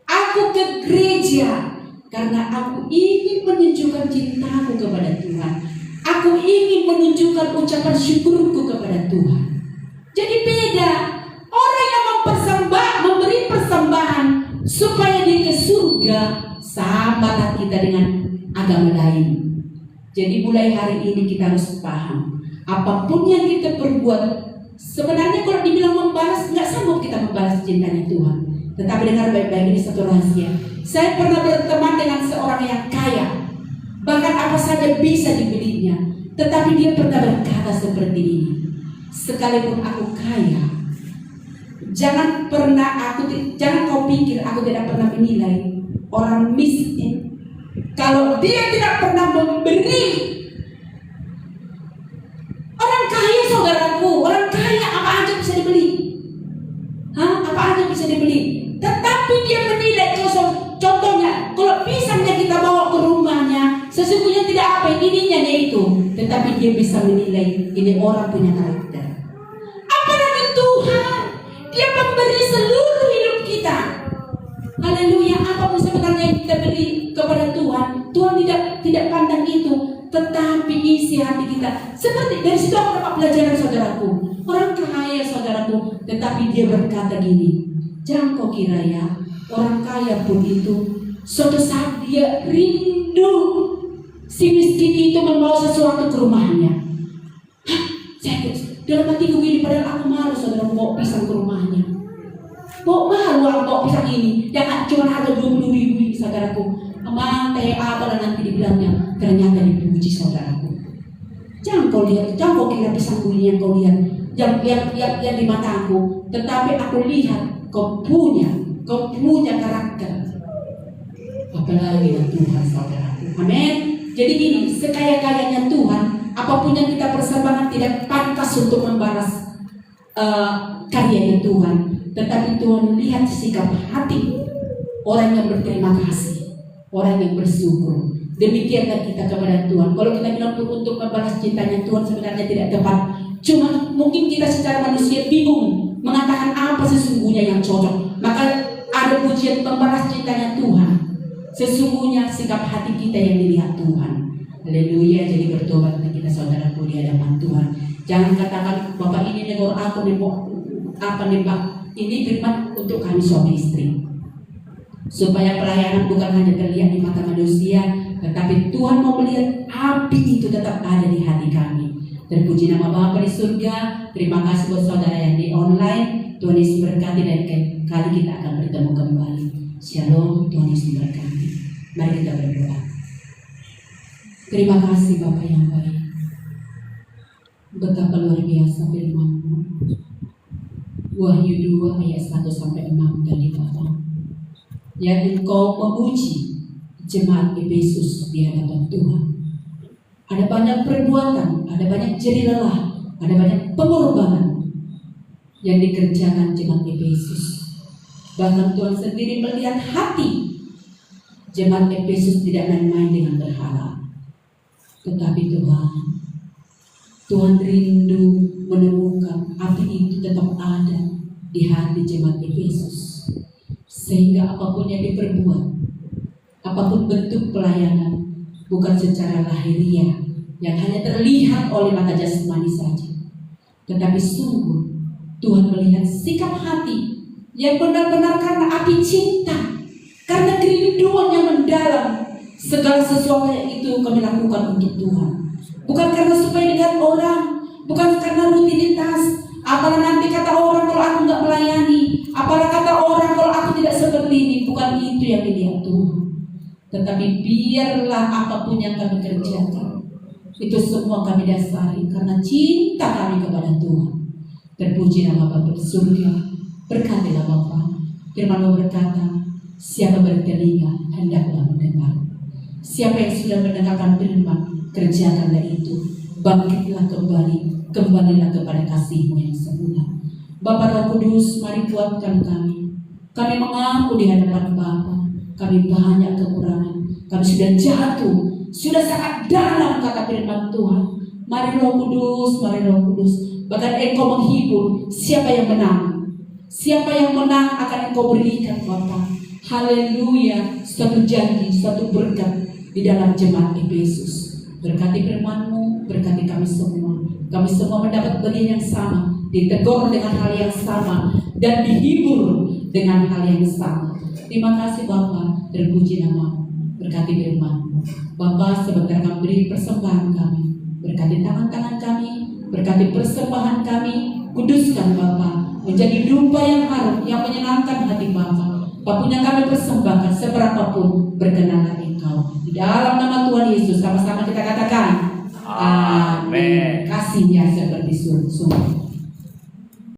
Aku ke gereja karena aku ingin menunjukkan cintaku kepada Tuhan. Aku ingin menunjukkan ucapan syukurku kepada Tuhan. Jadi beda. Orang yang memberi persembahan supaya dia ke surga, samalah kita dengan agama lain. Jadi mulai hari ini kita harus paham, apapun yang kita perbuat, sebenarnya kalau dibilang membalas, nggak sanggup kita membalas cintanya Tuhan. Tetapi dengar baik-baik, ini satu rahasia. Saya pernah berteman dengan seorang yang kaya, bahkan apa saja bisa dibelinya. Tetapi dia pernah berkata seperti ini, sekalipun aku kaya, jangan kau pikir aku tidak pernah menilai orang miskin. Kalau dia tidak pernah memberi. Orang kaya saudaraku, orang kaya apa aja bisa dibeli. Apa aja bisa dibeli. Tetapi dia menilai, contohnya, kalau pisangnya kita bawa ke rumahnya, sesungguhnya tidak apa ininya itu. Tetapi dia bisa menilai, ini orang punya karakter. Apalagi Tuhan, dia memberi seluruh hidup kita. Haleluya, apapun sebenarnya yang kita beri kepada Tuhan, Tuhan tidak pandang itu, tetapi isi hati kita. Seperti dari situ aku dapat pelajaran saudaraku. Orang kaya saudaraku, tetapi dia berkata gini, jangan kau kira ya, orang kaya pun itu suatu saat dia rindu si miskin itu membawa sesuatu ke rumahnya. Saya dalam hatiku gini, padahal aku malu saudara bawa pisang ke rumahnya. Bawa pisang ini yang cuma harga 20.000 ini saudaraku. Teh apalah nanti dibilangnya, ternyata dipuji saudaraku. Jangan kau kira pisang ini yang kau lihat, yang di mataku, tetapi aku lihat kau punya karakter. Apalagi dengan Tuhan saudaraku. Amin. Jadi gini, sekaya-kayanya Tuhan, apapun yang kita persembahkan tidak pantas untuk membalas karyanya Tuhan. Tetapi Tuhan lihat sikap hati orang yang berterima kasih, orang yang bersyukur. Demikianlah kita kepada Tuhan. Kalau kita bilang untuk membalas cintanya Tuhan sebenarnya tidak tepat. Cuma mungkin kita secara manusia bingung mengatakan apa sesungguhnya yang cocok. Maka ada pujian membalas cintanya Tuhan. Sesungguhnya sikap hati kita yang dilihat Tuhan. Haleluya. Jadi bertobatlah kita saudaraku di hadapan Tuhan. Jangan katakan Bapak ini negor aku nembok apa nembak. Ini firman untuk kami suami istri, supaya pelayanan bukan hanya terlihat di mata manusia, tetapi Tuhan mau melihat api itu tetap ada di hati kami. Terpuji nama Bapa di surga. Terima kasih buat saudara yang di online. Tuhan Yesus berkati, dan kali kita akan bertemu kembali. Shalom, Tuhan Yesus berkati. Mari kita berdoa. Terima kasih Bapa yang baik. Betapa luar biasa firman-Mu. Wahyu 2 ayat 1-6 tadi Bapa. Yang Engkau memuji jemaat Efesus di hadapan Tuhan. Ada banyak perbuatan, ada banyak jerih lelah, ada banyak pengorbanan yang dikerjakan jemaat Efesus. Bahkan Tuhan sendiri melihat hati jemaat Efesus tidak main-main dengan berhala. Tetapi Tuhan rindu menemukan api itu tetap ada di hati jemaat Efesus. Sehingga apapun yang diperbuat, apapun bentuk pelayanan, bukan secara lahiriah yang hanya terlihat oleh mata jasmani saja, tetapi sungguh Tuhan melihat sikap hati yang benar-benar karena api cinta, karena kerinduan yang mendalam. Segala sesuatu itu kami lakukan untuk Tuhan, bukan karena supaya dilihat orang, bukan karena rutinitas. Apalah nanti kata orang kalau aku nggak melayani, apalah kata orang kalau aku tidak seperti ini. Bukan itu yang dilihat Tuhan. Tetapi biarlah apapun yang kami kerjakan, itu semua kami dasari karena cinta kami kepada Tuhan. Terpuji nama Bapa di surga, berkatilah Bapa. Firman-Mu berkata, siapa bertelinga hendaklah mendengar. Siapa yang sudah mendengarkan firman, kerjakanlah itu. Bangkitlah kembali, kembalilah kepada kasih-Mu yang semula. Bapa Roh Kudus, mari kuatkan kami. Kami mengaku di hadapan Bapa, kami banyak kekurangan, kami sudah jatuh, sudah sangat dalam kata firman Tuhan. Mari Roh Kudus, mari Roh Kudus. Bahkan Engkau menghibur, siapa yang menang? Siapa yang menang akan Engkau berikan Bapa. Haleluya, suatu janji, suatu berkat di dalam jemaat Efesus. Berkati firman-Mu, berkati kami semua. Kami semua mendapat bagian yang sama, ditegur dengan hal yang sama, dan dihibur dengan hal yang sama. Terima kasih Bapa, terpuji nama-Mu. Berkati firman-Mu. Bapa, sebentar kami beri persembahan kami. Berkati tangan-tangan kami, berkati persembahan kami. Kuduskan Bapa, menjadi dupa yang harum, yang menyenangkan hati Bapa. Apapun yang kami persembahkan, seberapapun berkenanlah Engkau. Di dalam nama Tuhan Yesus, sama-sama kita katakan